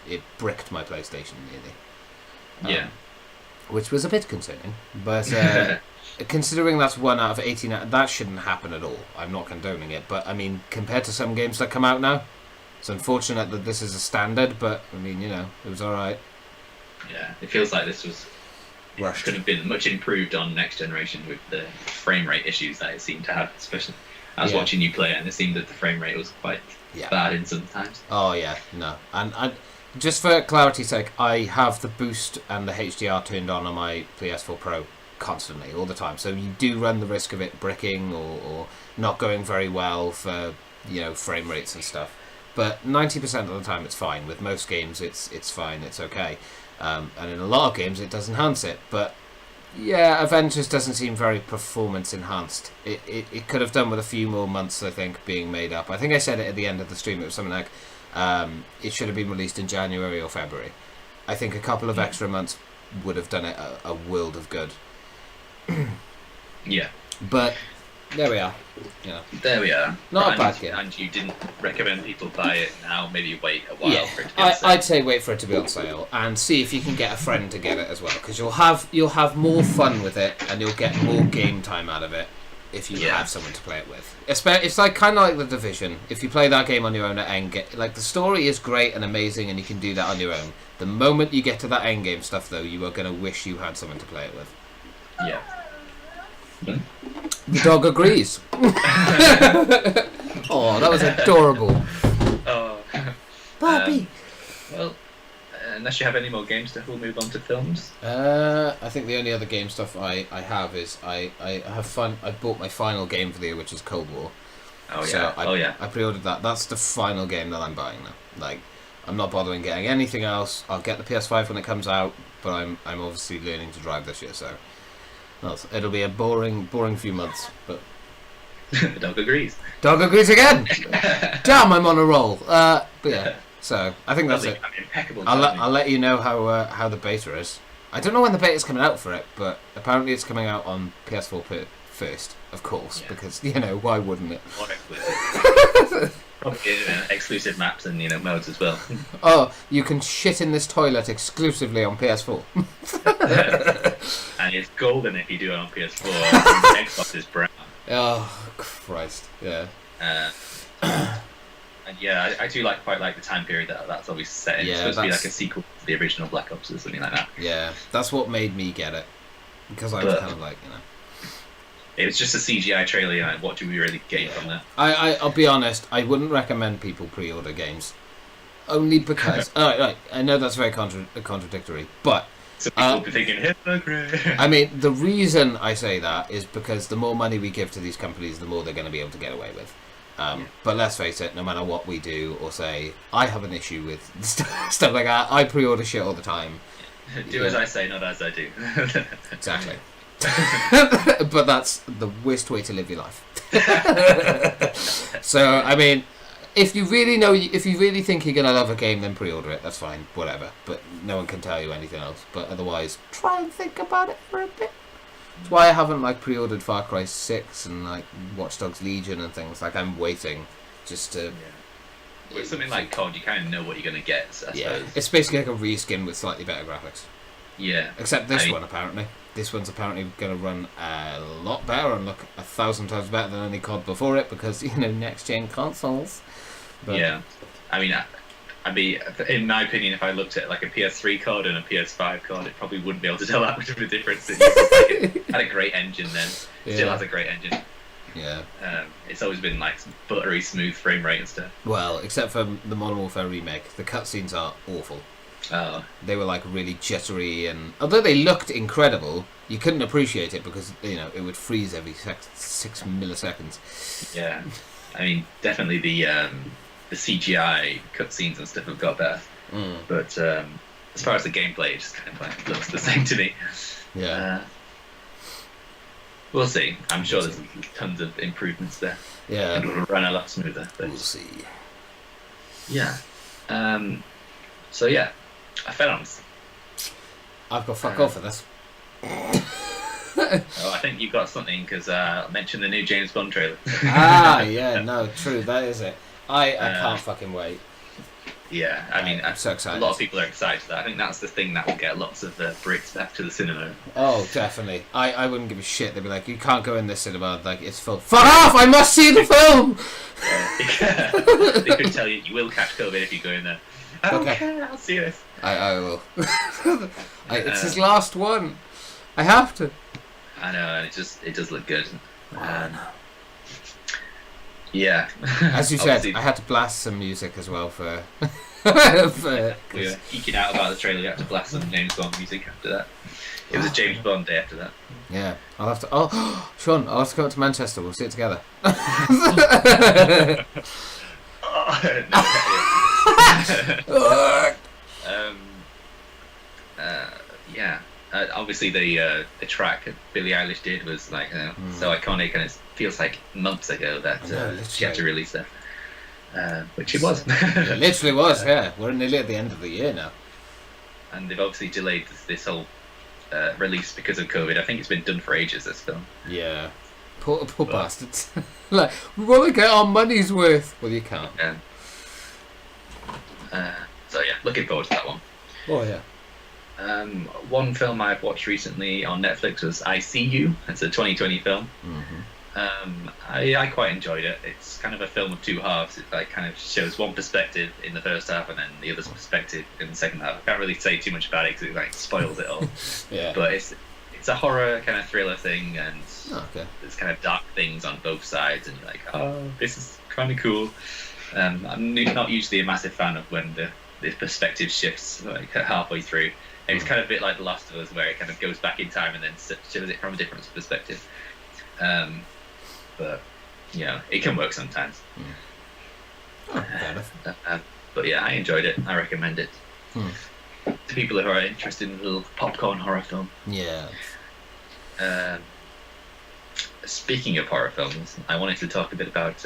it bricked my PlayStation nearly. Which was a bit concerning, but considering that's 1 out of 18, that shouldn't happen at all. I'm not condoning it, but I mean, compared to some games that come out now, it's unfortunate that this is a standard, but I mean, it was alright. Yeah, it feels like this was rushed. Could have been much improved on next generation with the frame rate issues that it seemed to have, especially. I was watching you play, and it seemed that the frame rate was quite bad in some times. Oh yeah, no, and just for clarity's sake, I have the boost and the HDR turned on my PS4 Pro constantly, all the time. So you do run the risk of it bricking or not going very well for frame rates and stuff. But 90% of the time it's fine. With most games, it's fine, it's okay. And in a lot of games, it does enhance it. But yeah, Avengers doesn't seem very performance enhanced. It could have done with a few more months, I think, being made up. I think I said it at the end of the stream. It was something like it should have been released in January or February. I think a couple of extra months would have done it a world of good. Yeah. But there we are. There we are. Not a bad game. And you didn't recommend people buy it now, maybe wait a while for it to be on sale. I'd say wait for it to be on sale and see if you can get a friend to get it as well, because you'll have more fun with it and you'll get more game time out of it if you have someone to play it with. It's like kind of like The Division. If you play that game on your own at end, the story is great and amazing and you can do that on your own. The moment you get to that end game stuff, though, you are going to wish you had someone to play it with. Yeah. The dog agrees. Oh, that was adorable. Oh. Bobby. Well, unless you have any more games stuff, we'll move on to films. I think the only other game stuff I have is I have fun. I bought my final game for the year, which is Cold War. Oh yeah. I pre-ordered that. That's the final game that I'm buying now. Like, I'm not bothering getting anything else. I'll get the PS5 when it comes out, but I'm obviously learning to drive this year, so it'll be a boring few months. But the dog agrees. Dog agrees again. Damn, I'm on a roll. But yeah. So I think that's it. Impeccable. I'll let you know how the beta is. I don't know when the beta's coming out for it, but apparently it's coming out on PS4 first, of course, because why wouldn't it? Probably exclusive maps and modes as well. Oh, you can shit in this toilet exclusively on PS4. And it's golden if you do it on PS4. Xbox is brown. Oh Christ! Yeah. And yeah, I do quite like the time period that's always set in. It's supposed to be like a sequel to the original Black Ops or something like that. Yeah, that's what made me get it, because I was kind of like, It was just a CGI trailer, and what do we really gain from that? I'll be honest, I wouldn't recommend people pre-order games, only because I know that's very contradictory, but so people be thinking hypocrite. I mean, the reason I say that is because the more money we give to these companies, the more they're going to be able to get away with. But let's face it, no matter what we do or say, I have an issue with stuff like that. I pre-order shit all the time. Do as I say, not as I do. Exactly. But that's the worst way to live your life. So, I mean, if you really think you're going to love a game, then pre-order it. That's fine, whatever. But no one can tell you anything else. But otherwise, try and think about it for a bit. That's why I haven't pre-ordered Far Cry 6 and Watch Dogs Legion and things. I'm waiting just to. Yeah. With something like COD, you kind of know what you're going to get. I suppose. It's basically like a reskin with slightly better graphics. Yeah. Except this one apparently. This one's apparently going to run a lot better and look 1,000 times better than any COD before it because next gen consoles. But, yeah. I mean, in my opinion, if I looked at a PS3 COD and a PS5 COD, it probably wouldn't be able to tell that much of a difference. It had a great engine then. Still has a great engine. Yeah. It's always been buttery smooth frame rate and stuff. Well, except for the Modern Warfare remake, the cutscenes are awful. Oh. They were really jittery, and although they looked incredible, you couldn't appreciate it because it would freeze every 6 milliseconds. Yeah. I mean, definitely the CGI cutscenes and stuff have got better. But as far as the gameplay, it just kind of looks the same to me. Yeah. We'll see. I'm sure there's tons of improvements there. Yeah. It'll run a lot smoother. But we'll see. Yeah. So yeah, films. I've got fuck all for this. Oh, I think you've got something because I mentioned the new James Bond trailer. Yeah, no, true, that is it. I can't fucking wait. Yeah, I mean, I'm so excited. A lot of people are excited for that. I think that's the thing that will get lots of Brits back to the cinema. Oh, definitely. I wouldn't give a shit. They'd be like, you can't go in this cinema, like, it's full. Fuck off! I must see the film! Yeah. They could tell you will catch COVID if you go in there. I don't care, I'll see this. I will. It's his last one. I have to. I know, and it does look good. Yeah. As you said, I had to blast some music as well for... We were geeking out about the trailer, you had to blast some James Bond music after that. It was a James Bond day after that. Yeah, I'll have to... Oh, Sean, I'll have to go up to Manchester, we'll see it together. Yeah. Obviously, the track Billie Eilish did was like so iconic, and it feels like months ago that she had to release that, which it was. It literally was. Yeah, we're nearly at the end of the year now, and they've obviously delayed this whole release because of COVID. I think it's been done for ages. This film. Yeah, poor bastards. Like, we want to get our money's worth. Well, you can't. So yeah, looking forward to that one. Oh yeah. One film I've watched recently on Netflix was I See You. It's a 2020 film. Mm-hmm. I quite enjoyed it. It's kind of a film of two halves. It like kind of shows one perspective in the first half and then the other's perspective in the second half. I can't really say too much about it because it like spoils it all. Yeah. But it's a horror kind of thriller thing, and there's kind of dark things on both sides, and you're like, oh, this is kind of cool. I'm not usually a massive fan of when the perspective shifts like halfway through. And it's kind of a bit like The Last of Us, where it kind of goes back in time and then shows it from a different perspective. But you know, it can work sometimes. But yeah, I enjoyed it. I recommend it to people who are interested in a little popcorn horror film. Yeah. Speaking of horror films, I wanted to talk a bit about.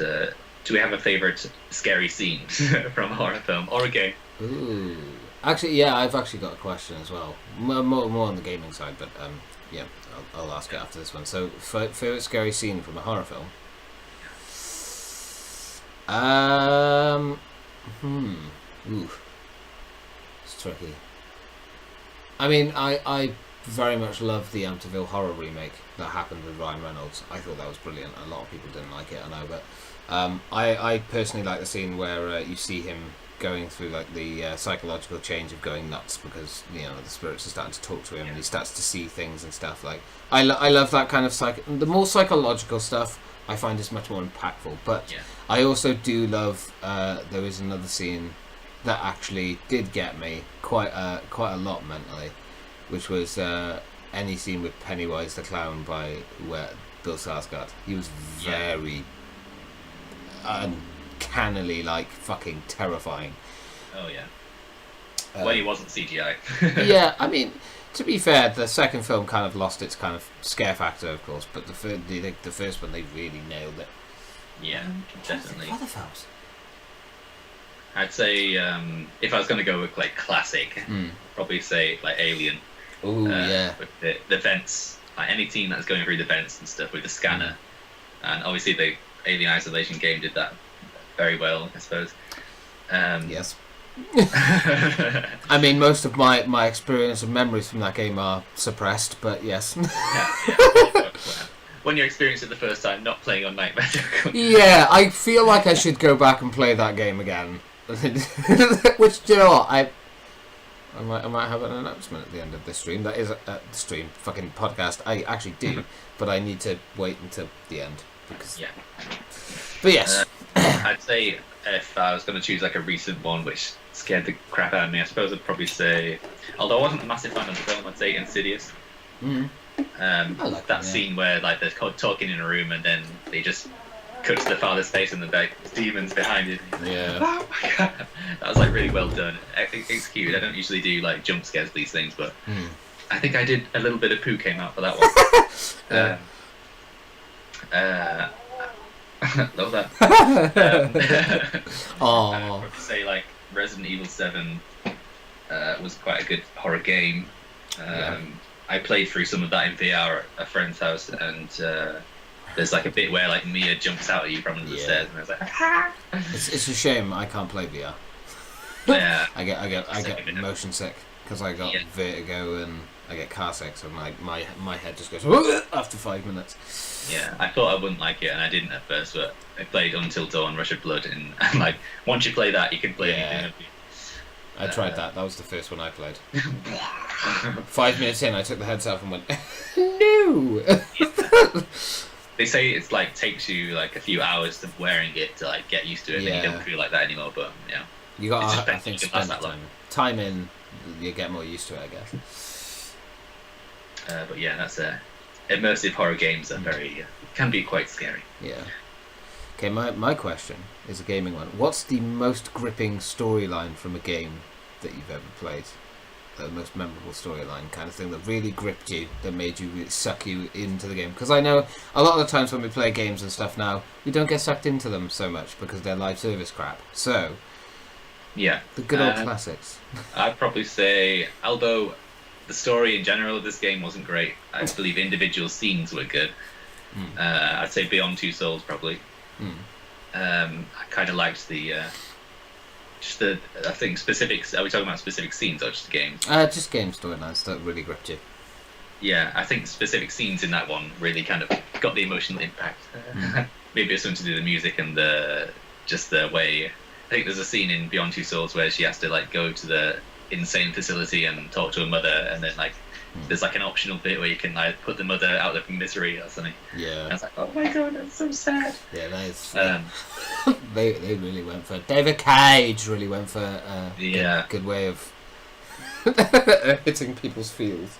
Do we have a favourite scary scene from a horror film or a game? Ooh. Actually, yeah, I've actually got a question as well. More on the gaming side, but yeah, I'll ask it after this one. So, favorite scary scene from a horror film? Ooh, it's tricky. I mean, I very much love the Amityville Horror remake that happened with Ryan Reynolds. I thought that was brilliant. A lot of people didn't like it, I know, but I personally like the scene where you see him going through like the psychological change of going nuts because the spirits are starting to talk to him and he starts to see things and stuff. Like I love that kind of the more psychological stuff I find is much more impactful. But I also do love there is another scene that actually did get me quite a lot mentally, which was any scene with Pennywise the Clown by Bill Skarsgård. He was very uncannily like fucking terrifying. Oh yeah. When he wasn't CGI. Yeah, I mean, to be fair, the second film kind of lost its kind of scare factor, of course, but the first one they really nailed it. Yeah, definitely. Other films. I'd say if I was going to go with like classic, probably say like Alien. Ooh, yeah. With the vents, like any team that's going through the vents and stuff with the scanner, and obviously the Alien Isolation game did that very well, I suppose. Yes. I mean, most of my experience and memories from that game are suppressed, but yes. Yeah. When you experience it the first time, not playing on Nightmare. Yeah, I feel like I should go back and play that game again. Which, do you know what, I might have an announcement at the end of this stream. That is fucking podcast. I actually do, but I need to wait until the end because. Yeah. But yes, I'd say if I was going to choose like a recent one which scared the crap out of me, I suppose I'd probably say, although I wasn't a massive fan of the film, I'd say Insidious. I like that scene where like they're talking in a room and then they just cut to the father's face and the demons behind it. Yeah. Oh my god, that was like really well done, executed. I don't usually do like jump scares for these things, but I think I did a little bit of poo came out for that one. Love that. I'd probably say like Resident Evil 7 was quite a good horror game. I played through some of that in VR at a friend's house, and there's like a bit where like Mia jumps out at you from under the stairs, and I was like, ah! It's a shame I can't play VR. Yeah. I get motion sick because I got vertigo and I get car sick, so my head just goes after 5 minutes. Yeah, I thought I wouldn't like it, and I didn't at first, but I played Until Dawn, Rush of Blood, and I'm like, once you play that, you can play anything. I tried that. That was the first one I played. 5 minutes in, I took the headset off and went, no. They say it's like takes you like a few hours of wearing it to like get used to it, and you don't feel like that anymore. But yeah, you got I think spend time in, you get more used to it, I guess. But yeah, that's immersive horror games are very can be quite scary. Yeah. Okay, my question is a gaming one. What's the most gripping storyline from a game that you've ever played? The most memorable storyline kind of thing that really gripped you, that made you really suck you into the game? Because I know a lot of the times when we play games and stuff now, we don't get sucked into them so much because they're live service crap. So, yeah, the good old classics. I'd probably say, although the story in general of this game wasn't great, I believe individual scenes were good. I'd say Beyond Two Souls probably. I kind of liked I think specifics. Are we talking about specific scenes or just games? Just game storylines that really gripped you. Yeah, I think specific scenes in that one really kind of got the emotional impact. Maybe it's something to do with the music and just the way. I think there's a scene in Beyond Two Souls where she has to like go to the insane facility and talk to her mother, and then like there's like an optional bit where you can like put the mother out of misery or something. Yeah. And I was like, oh my god, that's so sad. Yeah, that is. They really went for David Cage. Really went for a good way of hitting people's feels.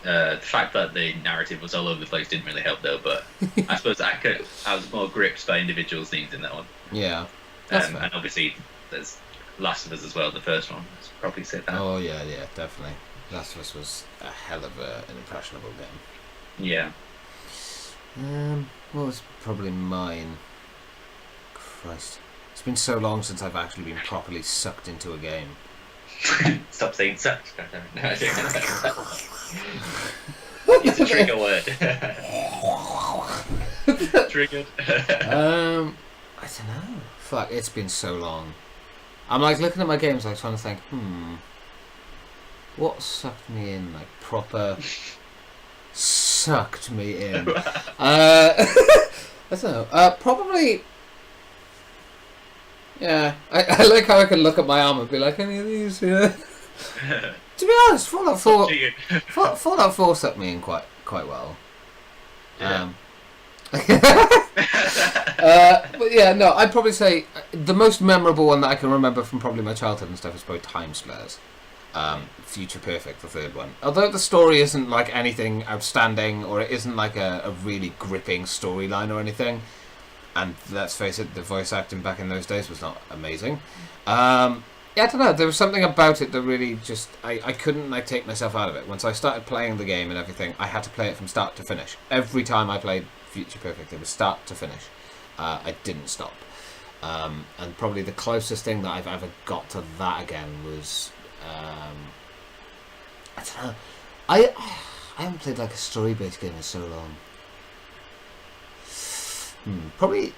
The fact that the narrative was all over the place didn't really help though. But I suppose I was more gripped by individual scenes in that one. Yeah. And obviously there's Last of Us as well. The first one, I'd probably say that. Oh yeah, definitely. Last of Us was a hell of an impressionable game. Yeah. What was probably mine? Christ. It's been so long since I've actually been properly sucked into a game. Stop saying sucked. It's a trigger word. Triggered. I don't know. Fuck, it's been so long. I'm like looking at my games, like trying to think, what sucked me in, like proper sucked me in. I don't know. Probably. Yeah, I like how I can look at my arm and be like, any of these? Yeah. To be honest, Fallout 4 sucked me in quite well. Yeah. But yeah, no, I'd probably say the most memorable one that I can remember from probably my childhood and stuff is probably Time Splitters. Future Perfect, the third one. Although the story isn't like anything outstanding, or it isn't like a really gripping storyline or anything, and let's face it, the voice acting back in those days was not amazing. Yeah, I don't know, there was something about it that really just, I couldn't like take myself out of it. Once I started playing the game and everything, I had to play it from start to finish. Every time I played Future Perfect, it was start to finish. I didn't stop. And probably the closest thing that I've ever got to that again was, I don't know, I haven't played like a story-based game in so long. Probably,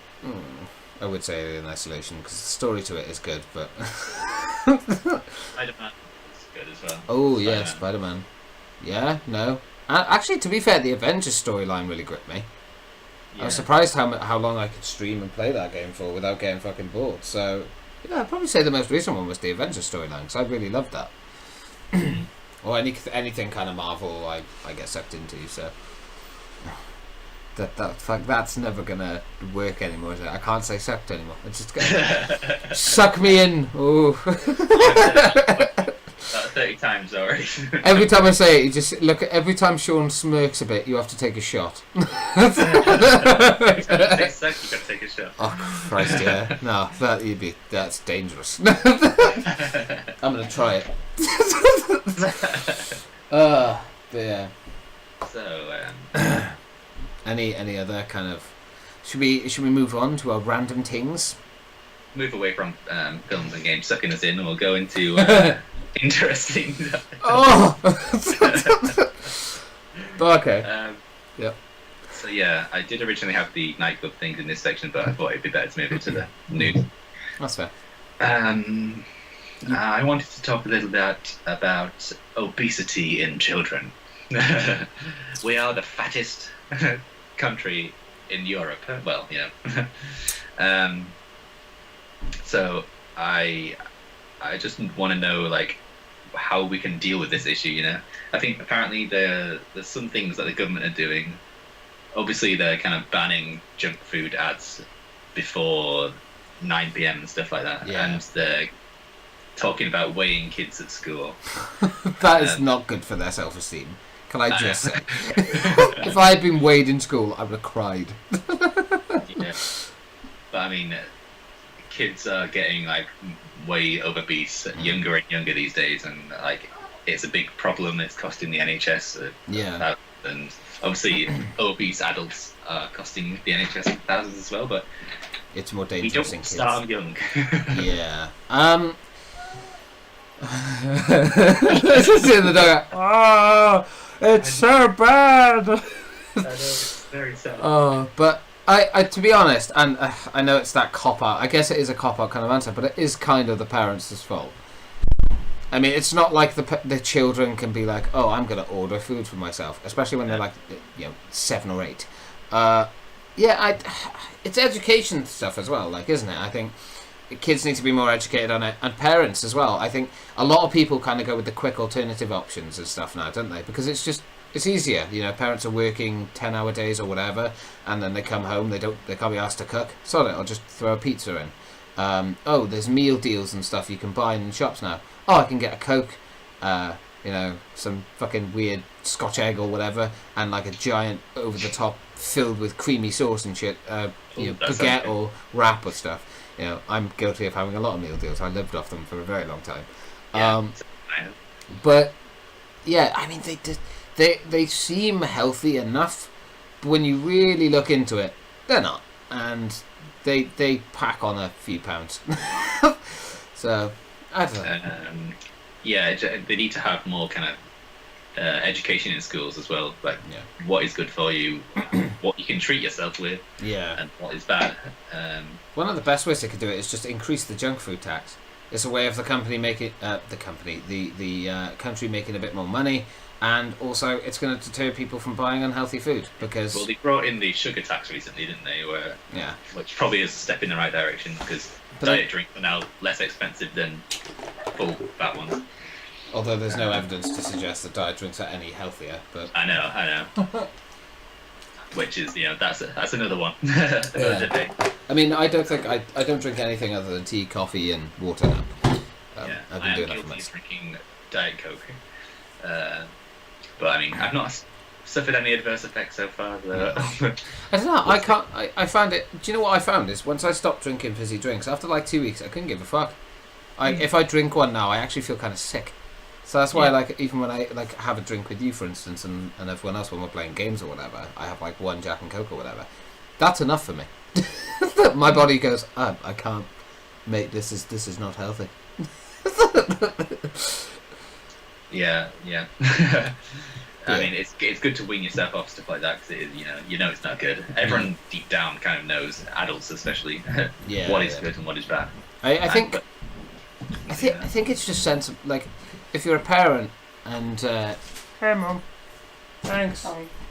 I would say Alien Isolation, because the story to it is good, but... Spider-Man is good as well. Oh, yeah, Spider-Man. Yeah, no. Actually, to be fair, the Avengers storyline really gripped me. Yeah. I was surprised how long I could stream and play that game for without getting fucking bored. So, yeah, I'd probably say the most recent one was the Avengers storyline, because I really loved that. Or anything kind of Marvel I get sucked into, so... That's never gonna work anymore, is it? I can't say sucked anymore. It's just gonna suck me in. Oh. About 30 times already. Every time I say it, you just look. Every time Sean smirks a bit, you have to take a shot. Every time you say suck, you gotta take a shot. Oh Christ, yeah. No, that's dangerous. I'm gonna try it. But yeah. So. Any other kind of... Should we move on to our random things? Move away from films and games sucking us in, and we'll go into interesting... Oh! Okay. Yep. So yeah, I did originally have the nightclub things in this section, but I thought it'd be better to move it to the news. That's fair. I wanted to talk a little bit about obesity in children. We are the fattest country in Europe. Well, so I just want to know like how we can deal with this issue. I think apparently there's some things that the government are doing. Obviously, they're kind of banning junk food ads before 9 p.m. and stuff like that, and they're talking about weighing kids at school. That is not good for their self-esteem. Can I just say? If I had been weighed in school, I would have cried. Yeah. But I mean, kids are getting like way obese, younger and younger these days, and like it's a big problem. It's costing the NHS and obviously obese adults are costing the NHS thousands as well. But it's more dangerous in kids. Start young. Yeah. This is in the dog. Oh, it's so bad. I know, it's very sad. Oh, but I to be honest, and I know it's that cop-out. I guess it is a cop-out kind of answer, but it is kind of the parents' fault. I mean, it's not like the children can be like, oh, I'm going to order food for myself, especially when they're like, 7 or 8. It's education stuff as well, like, isn't it? I think kids need to be more educated on it, and parents as well. I think a lot of people kind of go with the quick alternative options and stuff now, don't they? Because it's easier. Parents are working 10-hour days or whatever, and then they come home, they can't be asked to cook. Sorry, I'll just throw a pizza in. There's meal deals and stuff you can buy in shops now. Oh, I can get a Coke, some fucking weird Scotch egg or whatever, and like a giant over the top filled with creamy sauce and shit, baguette or wrap or stuff. I'm guilty of having a lot of meal deals. I lived off them for a very long time. But yeah, I mean they seem healthy enough, but when you really look into it, they're not, and they pack on a few pounds. So I don't know. They need to have more kind of education in schools as well, like what is good for you, what you can treat yourself with, and what is bad. One of the best ways they could do it is just increase the junk food tax. It's a way of the country making a bit more money, and also it's going to deter people from buying unhealthy food because. Well, they brought in the sugar tax recently, didn't they? Which probably is a step in the right direction because diet drinks are now less expensive than full fat ones. Although there's no evidence to suggest that diet drinks are any healthier, but I know. Which is that's another one. Another day. I mean, I don't drink anything other than tea, coffee, and water now. I've been doing that for months. Drinking Diet Coke, but I mean, I've not suffered any adverse effects so far. I don't know. I can't. I found it. Do you know what I found is once I stopped drinking fizzy drinks after like 2 weeks, I couldn't give a fuck. If I drink one now, I actually feel kind of sick. So that's why, like, even when I like have a drink with you, for instance, and everyone else when we're playing games or whatever, I have like one Jack and Coke or whatever. That's enough for me. My body goes, I can't, mate. This is not healthy. Yeah. I mean, it's good to wean yourself off stuff like that because it's not good. Everyone deep down kind of knows, adults especially, what is good and what is bad. I think it's just sensible. Like, if you're a parent and hey mum, thanks.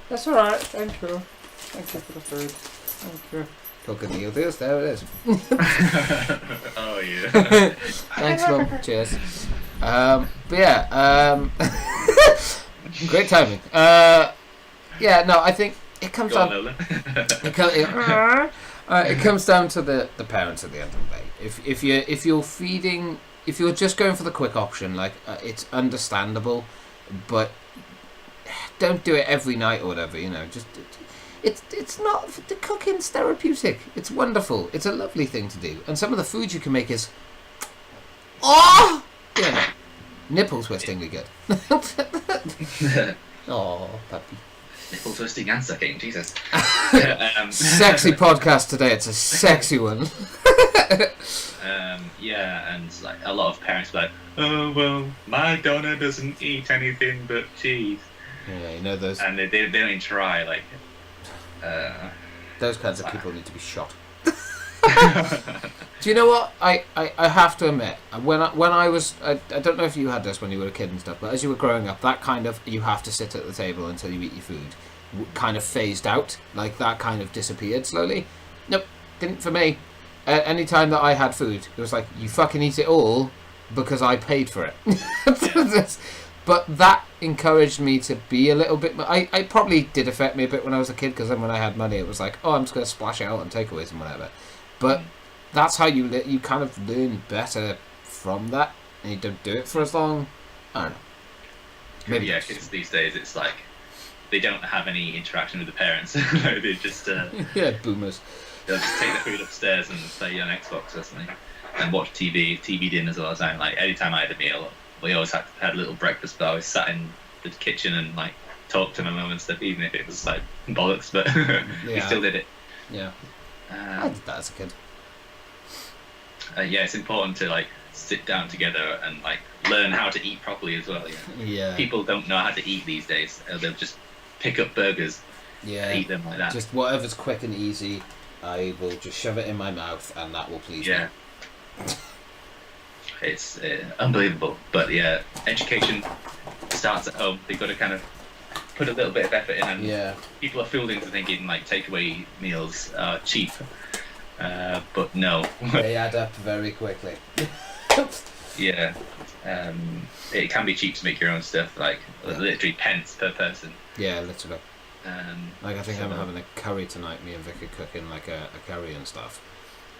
That's all right. Thank you for the food. Thank you. Talking meal deals, there it is. Oh yeah. Thanks, mum. Cheers. Great timing. I think it comes down. It comes down to the parents at the end of the day. If you're just going for the quick option, like it's understandable, but don't do it every night or whatever. Just it's not, the cooking's therapeutic. It's wonderful. It's a lovely thing to do, and some of the food you can make is nipple twistingly good. Oh, puppy. Nipple twisting and sucking, Jesus. Sexy podcast today. It's a sexy one. And like a lot of parents are like, oh well, my donor doesn't eat anything but cheese. Yeah, you know those And they don't even try. Like, those kinds of people need to be shot. Do you know what? I have to admit, when I was, I don't know if you had this when you were a kid and stuff, but as you were growing up, that kind of, you have to sit at the table until you eat your food, kind of phased out. Like, that kind of disappeared slowly. Nope, didn't for me. Any time that I had food, it was like, you fucking eat it all because I paid for it. But that encouraged me to be a little bit... I probably did affect me a bit when I was a kid, because then when I had money, it was like, oh, I'm just going to splash out on takeaways and whatever. But that's how you kind of learn better from that, and you don't do it for as long. I don't know. Maybe yeah, because these days it's like they don't have any interaction with the parents. They just yeah, boomers. They'll just take the food upstairs and play on Xbox or something, and watch TV dinners all the time. Like anytime I had a meal, we always had a little breakfast, but I always sat in the kitchen and like talked to my mum and stuff, even if it was like bollocks. But we still did it. Yeah. I did that as a kid. Yeah, it's important to like sit down together and like learn how to eat properly as well. Yeah. People don't know how to eat these days. They'll just pick up burgers and eat them like that. Just whatever's quick and easy, I will just shove it in my mouth and that will please me. It's unbelievable. But yeah, education starts at home. They've got to kind of put a little bit of effort in, and people are fooled into thinking like takeaway meals are cheap, but no. They add up very quickly. Yeah, it can be cheap to make your own stuff, like literally pence per person. Yeah, literally. Like I think I'm having a curry tonight. Me and Vic are cooking like a curry and stuff.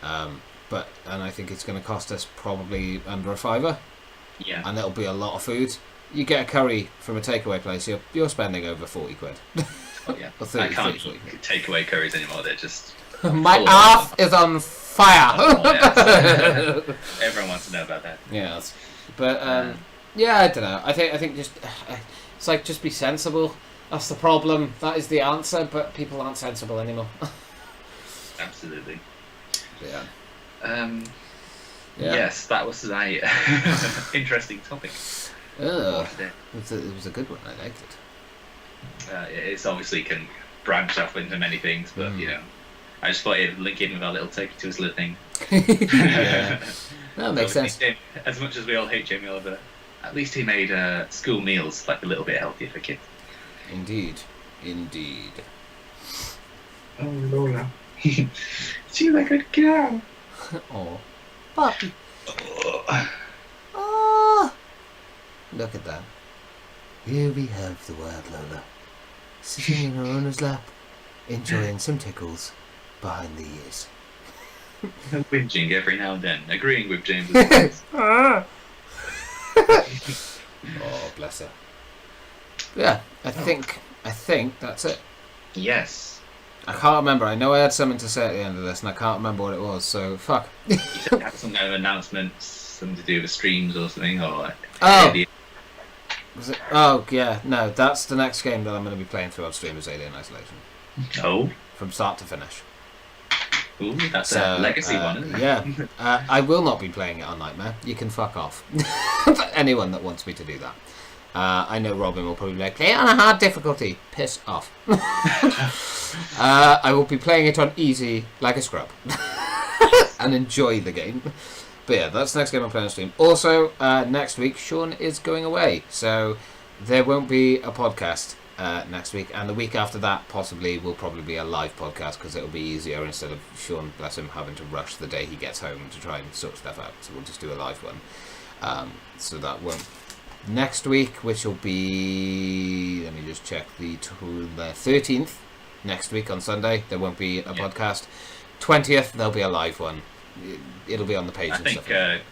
And I think it's going to cost us probably under £5. Yeah. And it'll be a lot of food. You get a curry from a takeaway place, you're spending over 40 quid. Oh, yeah. Or 30, I can't 30, take away curries anymore. They're just... My ass is on fire! Everyone wants to know about that. Yes. But, yeah, I don't know. I think just... It's like, just be sensible. That's the problem. That is the answer, but people aren't sensible anymore. Absolutely. Yeah. Yes, that was tonight. Interesting topic. It was a good one. I liked it. It's obviously can branch off into many things, but you know, I just thought it'd link in with our little take to his little thing. Yeah, that makes sense. As much as we all hate Jamie Oliver, at least he made school meals like a little bit healthier for kids. Indeed. Oh, Lola. She's like a cow. Oh, puppy. Oh, look at that. Here we have the wild Lola, sitting in her owner's lap, enjoying some tickles behind the ears. Whinging every now and then, agreeing with James. Oh, bless her. Yeah, I think that's it. Yes. I can't remember. I know I had something to say at the end of this, and I can't remember what it was. So fuck. You said you had some kind of announcement, something to do with streams or something, or like. Oh. Was it? Oh yeah, no. That's the next game that I'm going to be playing through on stream is Alien Isolation. Oh. From start to finish. Ooh, that's a legacy one, isn't it? Yeah. I will not be playing it on Nightmare. You can fuck off. Anyone that wants me to do that. I know Robin will probably be like, play it on a hard difficulty. Piss off. I will be playing it on easy like a scrub. And enjoy the game. But yeah, that's the next game I'm playing on stream. Also, next week, Sean is going away. So there won't be a podcast next week. And the week after that, possibly, will probably be a live podcast because it'll be easier instead of Sean, bless him, having to rush the day he gets home to try and sort stuff out. So we'll just do a live one. So that won't... Next week, which will be... Let me just check the 13th. Next week on Sunday, there won't be a podcast. 20th, there'll be a live one. It'll be on the page. I think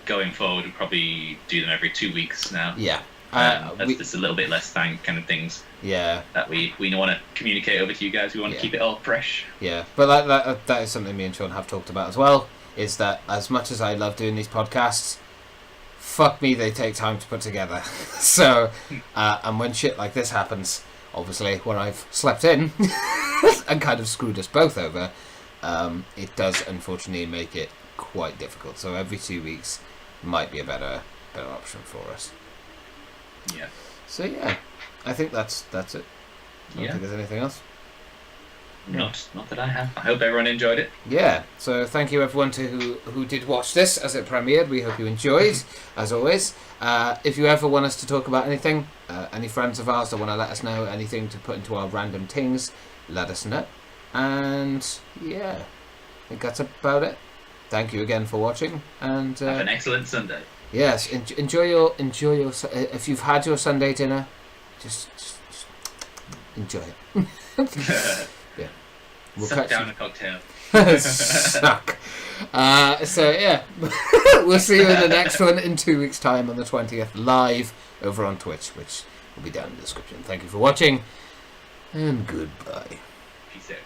going forward, we'll probably do them every 2 weeks now. Yeah. That's just a little bit less kind of things. Yeah. That we want to communicate over to you guys. We want to keep it all fresh. Yeah, but that is something me and Sean have talked about as well. Is that as much as I love doing these podcasts, fuck me, they take time to put together. So, and when shit like this happens, obviously, where I've slept in and kind of screwed us both over, it does unfortunately make it quite difficult. So every 2 weeks might be a better option for us. Yeah. So yeah, I think that's it. I don't think there's anything else. Not that I have. I hope everyone enjoyed it. Yeah, so thank you everyone who did watch this as it premiered. We hope you enjoyed, as always. If you ever want us to talk about anything, any friends of ours that want to let us know anything to put into our random things, let us know. And yeah, I think that's about it. Thank you again for watching, and have an excellent Sunday. Yes, enjoy your. If you've had your Sunday dinner, just enjoy it. Yeah. Suck down a cocktail. Suck. So yeah, we'll see you in the next one in 2 weeks' time on the 20th, live over on Twitch, which will be down in the description. Thank you for watching, and goodbye. Peace out.